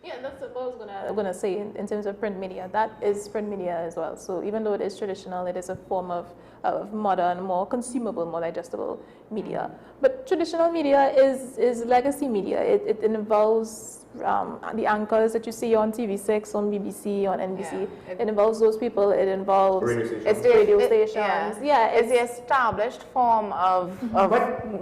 Yeah, that's what I was gonna say in terms of print media. That is print media as well. So even though it is traditional, it is a form of modern, more consumable, more digestible media. But traditional media is legacy media. It involves the anchors that you see on TV6, on BBC, on NBC. Yeah, it involves those people. It involves radio stations. It's the established form of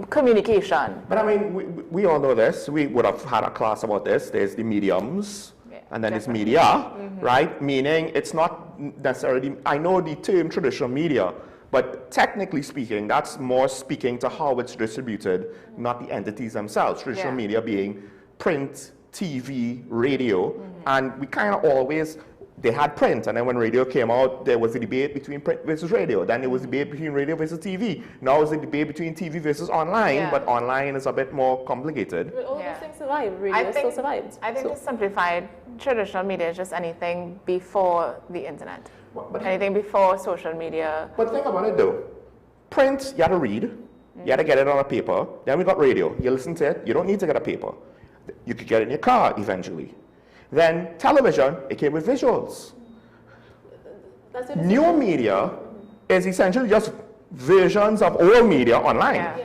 communication. But I mean, we all know this. We would have had a class about this. There's the mediums, and then there's media, right? Meaning it's not necessarily, I know the term traditional media, but technically speaking, that's more speaking to how it's distributed, not the entities themselves. Traditional media being print, TV, radio, and we kind of always, they had print, and then when radio came out, there was a debate between print versus radio. Then there was a debate between radio versus TV. Now it's a debate between TV versus online, but online is a bit more complicated. But all those things survive. Radio still survives. I think it's simplified. Traditional media is just anything before the internet. But anything before social media. But think about it though. Print, you had to read. You had to get it on a paper. Then we got radio. You listen to it. You don't need to get a paper. You could get it in your car eventually. Then television, it came with visuals. New media is essentially just versions of old media online.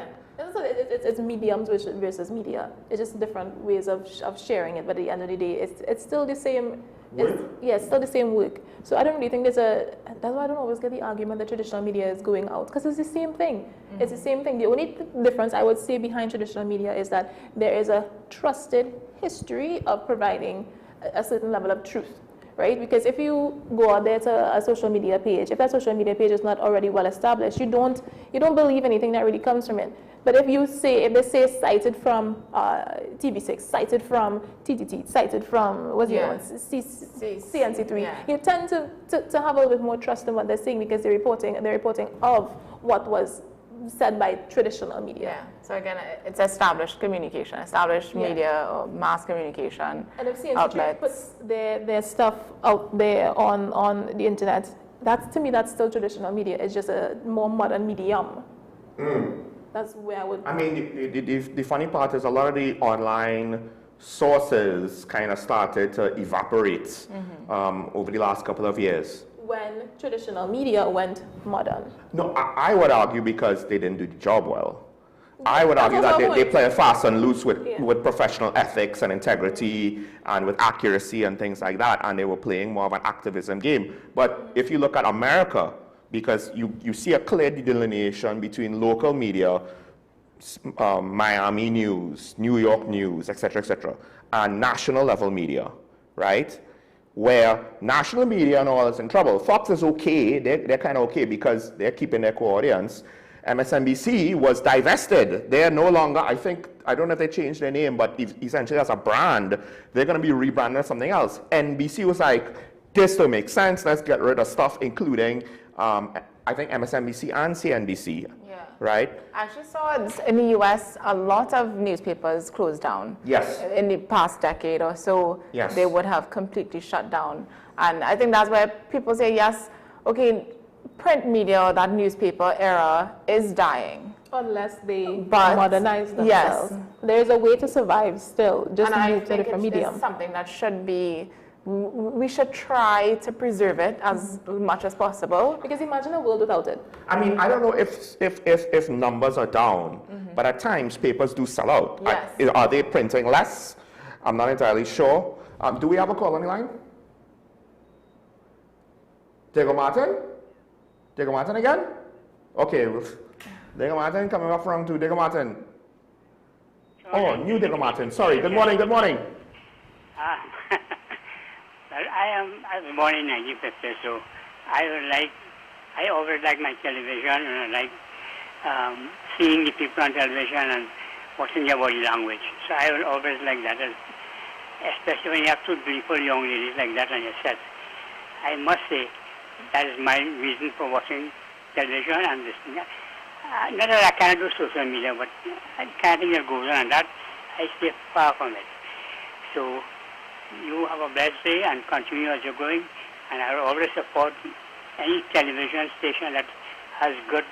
It's mediums versus media. It's just different ways of sharing it, but at the end of the day, it's still the same. It's still the same work. So I don't really think that's why I don't always get the argument that traditional media is going out, because it's the same thing. It's the same thing. The only difference I would say behind traditional media is that there is a trusted history of providing a certain level of truth, right? Because if you go out there to a social media page, if that social media page is not already well established, you don't believe anything that really comes from it. But if they say cited from TV6, cited from TTT, cited from CNC3, you tend to have a little bit more trust in what they're saying because they're reporting of what was said by traditional media. Yeah. So again, it's established communication, established media or mass communication and if CNC3 puts their stuff out there on the internet, to me that's still traditional media. It's just a more modern medium. That's where I would... I mean, the funny part is a lot of the online sources kind of started to evaporate over the last couple of years. When traditional media went modern. No, I would argue because they didn't do the job well. I would argue that they play fast and loose with professional ethics and integrity and with accuracy and things like that, and they were playing more of an activism game. But if you look at America, because you see a clear delineation between local media, Miami news, New York news, etc., and national level media, right? Where national media and all is in trouble. Fox is okay, they're kind of okay because they're keeping their core audience. MSNBC was divested. They are no longer, I don't know if they changed their name, but essentially as a brand, they're going to be rebranded as something else. NBC was like, this don't make sense, let's get rid of stuff, including, I think MSNBC and CNBC, right? I actually saw in the US, a lot of newspapers closed down. Yes. In the past decade or so, yes. They would have completely shut down. And I think that's where people say, yes, okay, print media, that newspaper era is dying. Unless they modernize themselves. Yes. There's a way to survive still, just move to a different medium. It's something that should be, we should try to preserve it as much as possible. Because imagine a world without it. I mean, I don't know if numbers are down, but at times papers do sell out. Yes. Are they printing less? I'm not entirely sure. Do we have a call on the line? Diego Martin? Diego Martin again? Okay. Diego Martin coming up from to Diego Martin. Oh, new Diego Martin. Sorry. Good morning. Good morning. Well, I was born in 1950, so I always like my television, and I like seeing the people on television and watching their body language. So I will always like that, especially when you have two beautiful young ladies like that on your set. I must say that is my reason for watching television and listening. Not that I cannot do social media, but I can't think that goes on, and that I stay far from it. So you have a blessed day and continue as you're going, and I will always support any television station that has good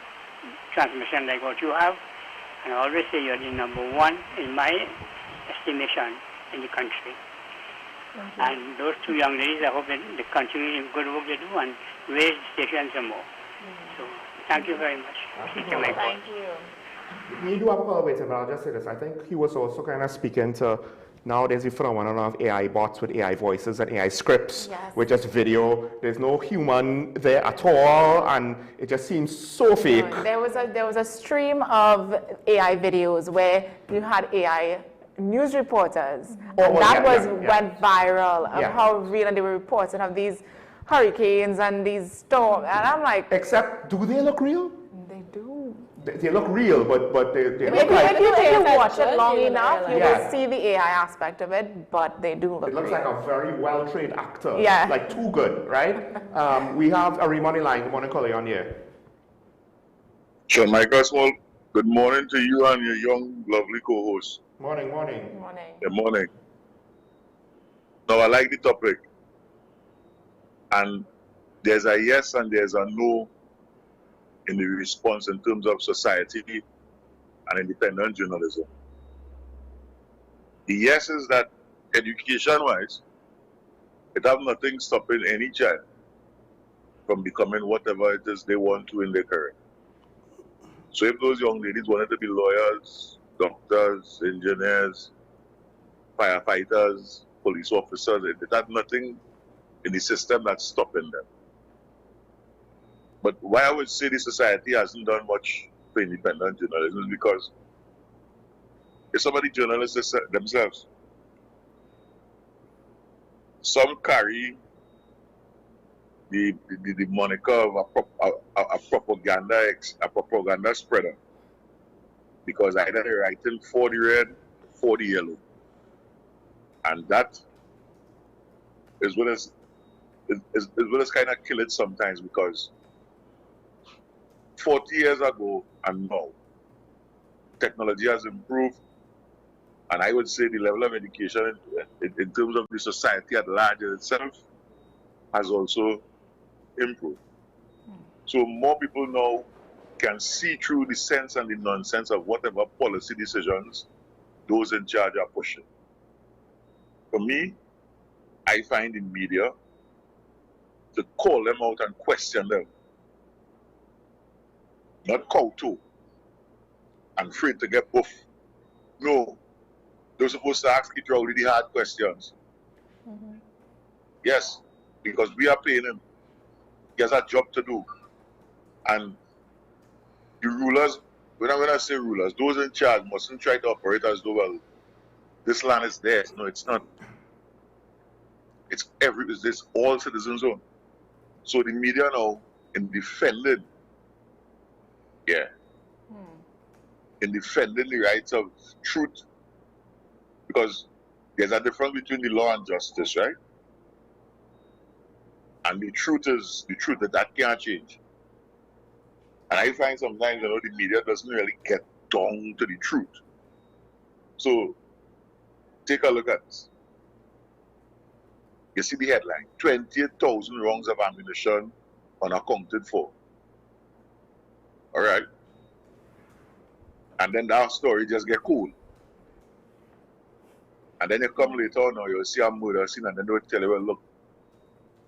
transmission like what you have, and I always say you're the number one in my estimation in the country. And those two young ladies, I hope that they continue the good work they do and raise the station some more. So thank you very much. Thank you. We do have a call waiting, but I'll just say this. I think he was also kind of speaking to nowadays we phenomenon of AI bots with AI voices and AI scripts, with just video. There's no human there at all, and it just seems so fake. There was a stream of AI videos where you had AI news reporters, and that went viral of how real, and they were reporting of these hurricanes and these storms, and I'm like, except, do they look real? They do. They look real, but they if look like... If you watch it long enough, you will see the AI aspect of it, but they do look real. It looks like a very well-trained actor. Yeah. Like, too good, right? We have a Money line. Good morning, caller, on here. Sure, Mike Oswald, good morning to you and your young, lovely co-host. Morning, morning. Morning. Good morning. Now, I like the topic. And there's a yes and there's a no in the response in terms of society and independent journalism. The yes is that education-wise, it have nothing stopping any child from becoming whatever it is they want to in their career. So if those young ladies wanted to be lawyers, doctors, engineers, firefighters, police officers, it had nothing in the system that's stopping them. But why I would say the society hasn't done much for independent journalism is because if some of the journalists themselves, some carry the moniker of a propaganda spreader, because either they're writing for the red, for the yellow, and that is what is kind of kill it sometimes, because 40 years ago and now, technology has improved, and I would say the level of education in terms of the society at large itself has also improved. So more people now can see through the sense and the nonsense of whatever policy decisions those in charge are pushing. For me, I find in media to call them out and question them, not kowtow and afraid to get buff. No, they're supposed to ask each other the hard questions. Yes, because we are paying him. He has a job to do. And the rulers when I say rulers, those in charge mustn't try to operate as though, well, this land is theirs. No, it's not. It's all citizens own. So the media now, in defending the rights of truth, because there's a difference between the law and justice, right? And the truth is the truth that can't change. And I find sometimes, the media doesn't really get down to the truth. So take a look at this. You see the headline, 28,000 rounds of ammunition unaccounted for. All right? And then that story just get cool. And then you come later on, you'll see a murder scene, and then they'll tell you, well, look,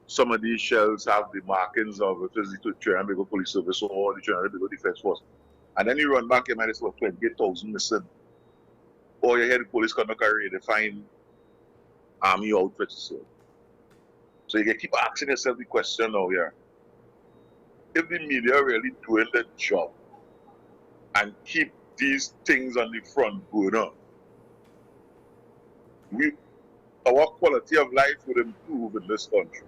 some of these shells have the markings of the Trinidad Police Service or the Trinidad Defense Force. And then you run back, you might say, well, 28,000 missing. Or you hear the police come to carry, they find army outfits. So you can keep asking yourself the question now here. If the media really doing the job and keep these things on the front burner, our quality of life would improve in this country.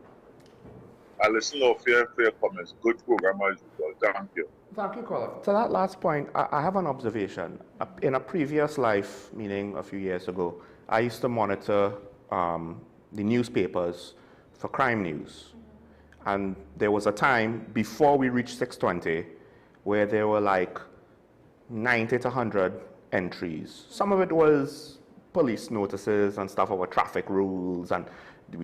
I listen to fair comments. Good program as usual. Thank you. Thank you, Colin. To that last point, I have an observation. In a previous life, meaning a few years ago, I used to monitor the newspapers for crime news. And there was a time before we reached 620 where there were like 90 to 100 entries. Some of it was police notices and stuff about traffic rules and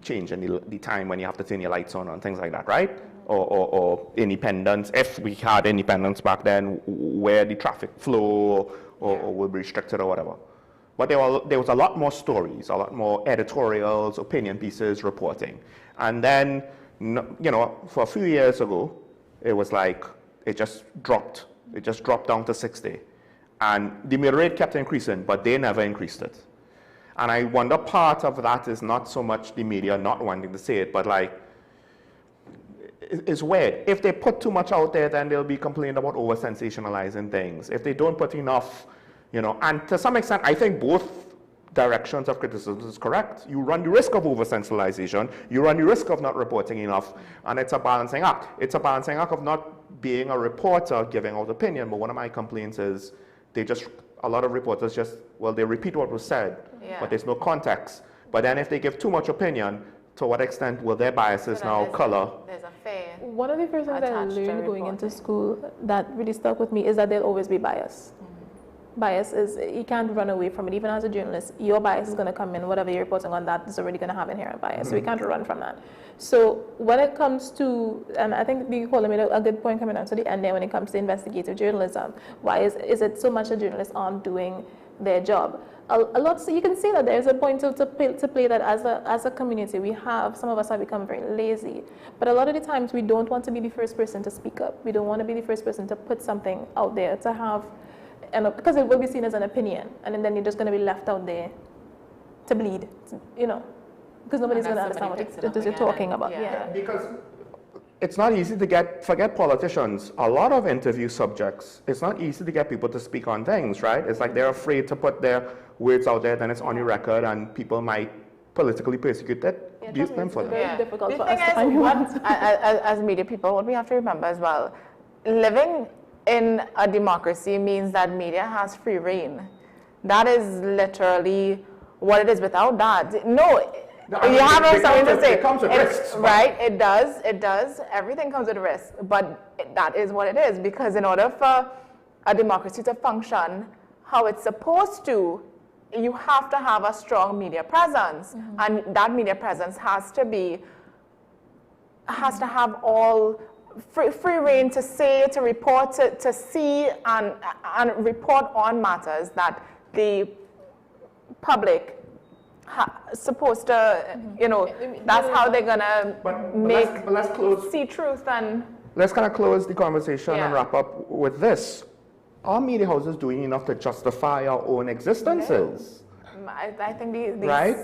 changing the time when you have to turn your lights on and things like that, right? Or independence, if we had independence back then, where the traffic flow or will be restricted or whatever. But there was a lot more stories, a lot more editorials, opinion pieces, reporting. And then, for a few years ago, it was like, it just dropped. It just dropped down to 60. And the murder rate kept increasing, but they never increased it. And I wonder part of that is not so much the media not wanting to say it, but like, it's weird. If they put too much out there, then they'll be complaining about over-sensationalizing things. If they don't put enough, and to some extent, I think both directions of criticism is correct. You run the risk of over-sensationalization, you run the risk of not reporting enough, and it's a balancing act. It's a balancing act of not being a reporter giving out opinion, but one of my complaints is a lot of reporters they repeat what was said, but there's no context. But then if they give too much opinion, to what extent will their biases now color? There's a fair. One of the first things that I learned going into school that really stuck with me is that there'll always be bias. Bias is, you can't run away from it. Even as a journalist, your bias is going to come in. Whatever you're reporting on, that is already going to have inherent bias. So we can't run from that. So when it comes to, and I think you made a good point coming on to the end there when it comes to investigative journalism. Why is it so much that journalists aren't doing their job? A lot. So you can see that there's a point to play that as a community, some of us have become very lazy. But a lot of the times we don't want to be the first person to speak up. We don't want to be the first person to put something out there to have. Because it will be seen as an opinion, and then you're just going to be left out there to bleed, because nobody's going to understand what it is you're talking about. Yeah. Because it's not easy to forget politicians. A lot of interview subjects, it's not easy to get people to speak on things, right? It's like they're afraid to put their words out there, then it's on your record, and people might politically persecute that. Them for them. Very difficult for us to find as media people, what we have to remember as well, living in a democracy means that media has free reign. That is literally what it is. Without that, you have something to say. It comes with risks. Right, it does. Everything comes with risk, but that is what it is, because in order for a democracy to function how it's supposed to, you have to have a strong media presence, and that media presence has to have all free reign to say, to report, to see, and report on matters that the public supposed to, that's how they're gonna see truth. And let's kind of close the conversation and wrap up with this. Are media houses doing enough to justify our own existences? I think the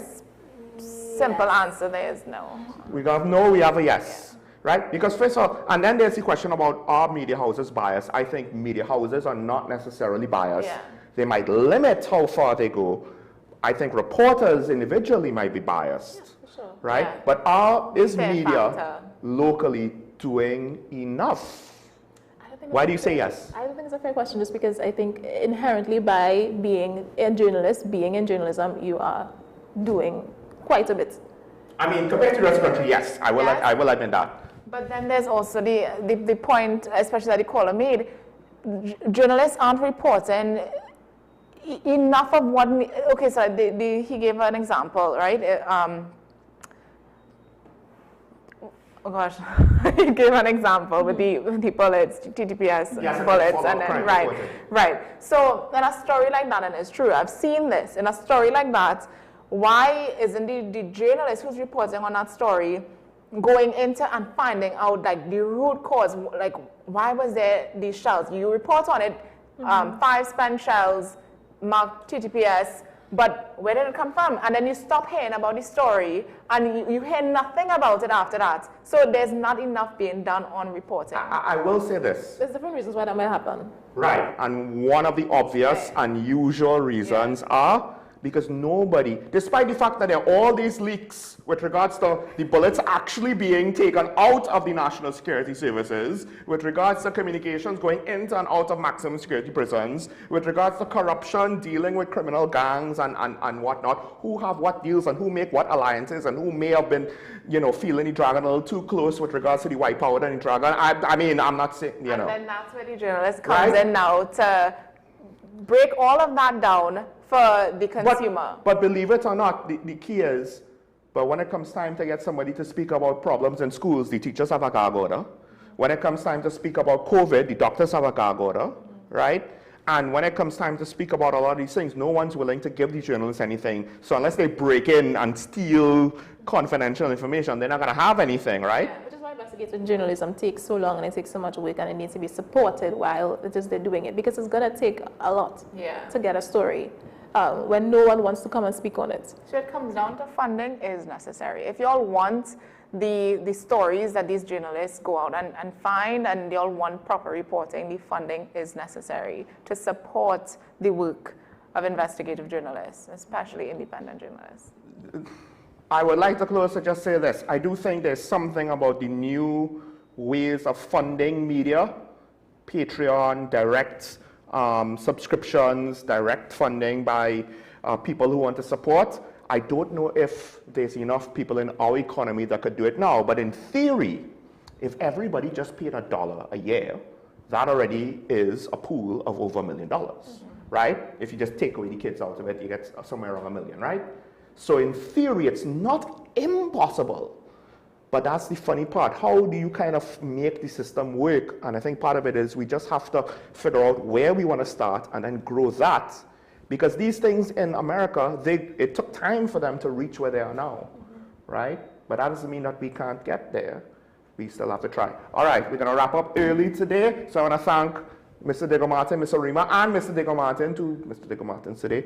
simple answer there is no. We have no, we have a yes. right? Because first of all, and then there's the question about are media houses biased? I think media houses are not necessarily biased. Yeah. They might limit how far they go. I think reporters individually might be biased, right? Yeah. But is Fair media factor. locally doing enough? Why do you say yes? I don't think it's a fair question, just because I think inherently by being a journalist, being in journalism, you are doing quite a bit. I mean, compared to the rest of the country, yes, I will admit that. But then there's also the point, especially that the caller made, journalists aren't reporting enough of what, okay, so he gave an example, right? Oh gosh, he gave an example with the bullets, TTPS bullets, and then, right. So in a story like that, and it's true, I've seen this, in a story like that, why isn't the journalist who's reporting on that story going into and finding out like the root cause, like why was there these shells? You report on it, 5 spent shells, marked TTPS, but where did it come from? And then you stop hearing about the story and you hear nothing about it after that. So there's not enough being done on reporting. I will say this. There's different reasons why that might happen. Right, and one of the obvious and usual reasons are because nobody, despite the fact that there are all these leaks with regards to the bullets actually being taken out of the national security services, with regards to communications going into and out of maximum security prisons, with regards to corruption, dealing with criminal gangs and whatnot, who have what deals and who make what alliances and who may have been, feeling the dragon a little too close with regards to the white powder and the dragon. I mean, I'm not saying, And then that's where the journalist comes in now to break all of that down for the consumer. But believe it or not, the key is, but when it comes time to get somebody to speak about problems in schools, the teachers have a gag order. When it comes time to speak about COVID, the doctors have a gag order, right? And when it comes time to speak about a lot of these things, no one's willing to give the journalists anything. So unless they break in and steal confidential information, they're not going to have anything, right? Yeah, which is why investigative journalism takes so long and it takes so much work, and it needs to be supported while they're doing it, because it's going to take a lot to get a story. When no one wants to come and speak on it. So it comes down to funding is necessary. If you all want the stories that these journalists go out and find, and they all want proper reporting, the funding is necessary to support the work of investigative journalists, especially independent journalists. I would like to close to just say this. I do think there's something about the new ways of funding media, Patreon, direct subscriptions, direct funding by people who want to support. I don't know if there's enough people in our economy that could do it now, but in theory, if everybody just paid $1 a year, that already is a pool of over $1 million, right? If you just take away the kids out of it, you get somewhere around $1 million, right? So in theory, it's not impossible. But that's the funny part. How do you kind of make the system work? And I think part of it is we just have to figure out where we want to start and then grow that. Because these things in America, it took time for them to reach where they are now, right? But that doesn't mean that we can't get there. We still have to try. All right, we're going to wrap up early today. So I want to thank Mr. Diego Martin, Mr. Rima, and Mr. Diego Martin, to Mr. Diego Martin today.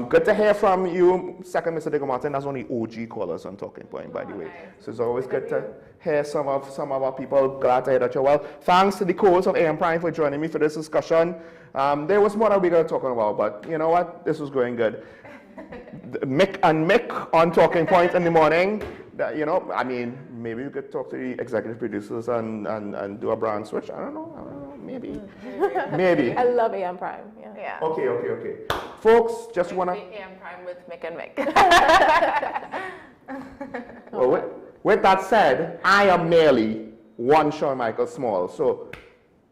Good to hear from you. Second, Mr. Diego Martin, that's only OG callers on Talking Point, by the way. So it's always good to hear some of our people. Glad to hear that you're well. Thanks to the co-host of AM Prime for joining me for this discussion. There was more that we were talking about, but you know what? This was going good. Mick on Talking Point in the morning. I mean, maybe we could talk to the executive producers and do a brand switch. I don't know. Maybe. Maybe. I love AM Prime. Yeah. Okay. Folks, just want to... AM Prime with Mick and Mick. Well, with that said, I am merely one Shawn Michael Small. So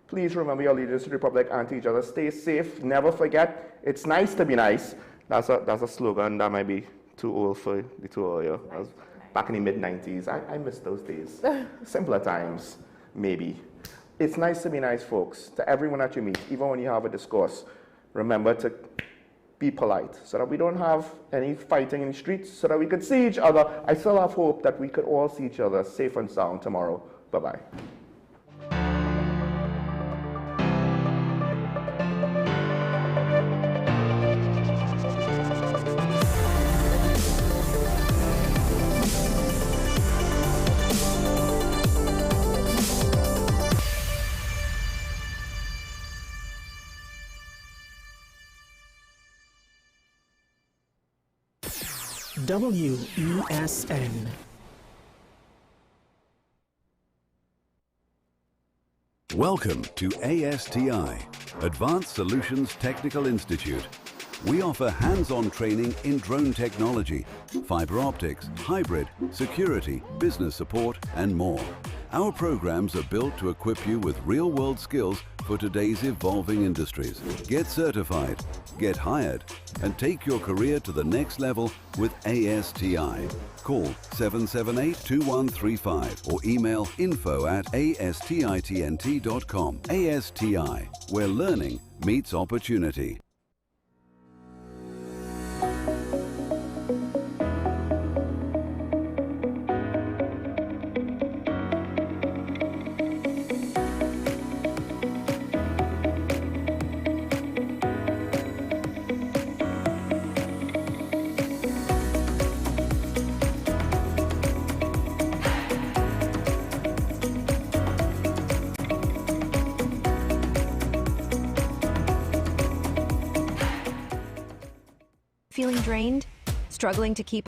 please remember your allegiance to the Republic and to each other. Stay safe. Never forget, it's nice to be nice. That's a slogan that might be too old for the two of you. Back in the mid-90s. I miss those days. Simpler times, maybe. It's nice to be nice, folks. To everyone that you meet, even when you have a discourse, remember to be polite so that we don't have any fighting in the streets, so that we could see each other. I still have hope that we could all see each other safe and sound tomorrow. Bye-bye. WESN. Welcome to ASTI, Advanced Solutions Technical Institute. We offer hands-on training in drone technology, fiber optics, hybrid, security, business support, and more. Our programs are built to equip you with real-world skills for today's evolving industries. Get certified, get hired, and take your career to the next level with ASTI. Call 778-2135 or email info@astitnt.com. ASTI, where learning meets opportunity. Feeling drained? Struggling to keep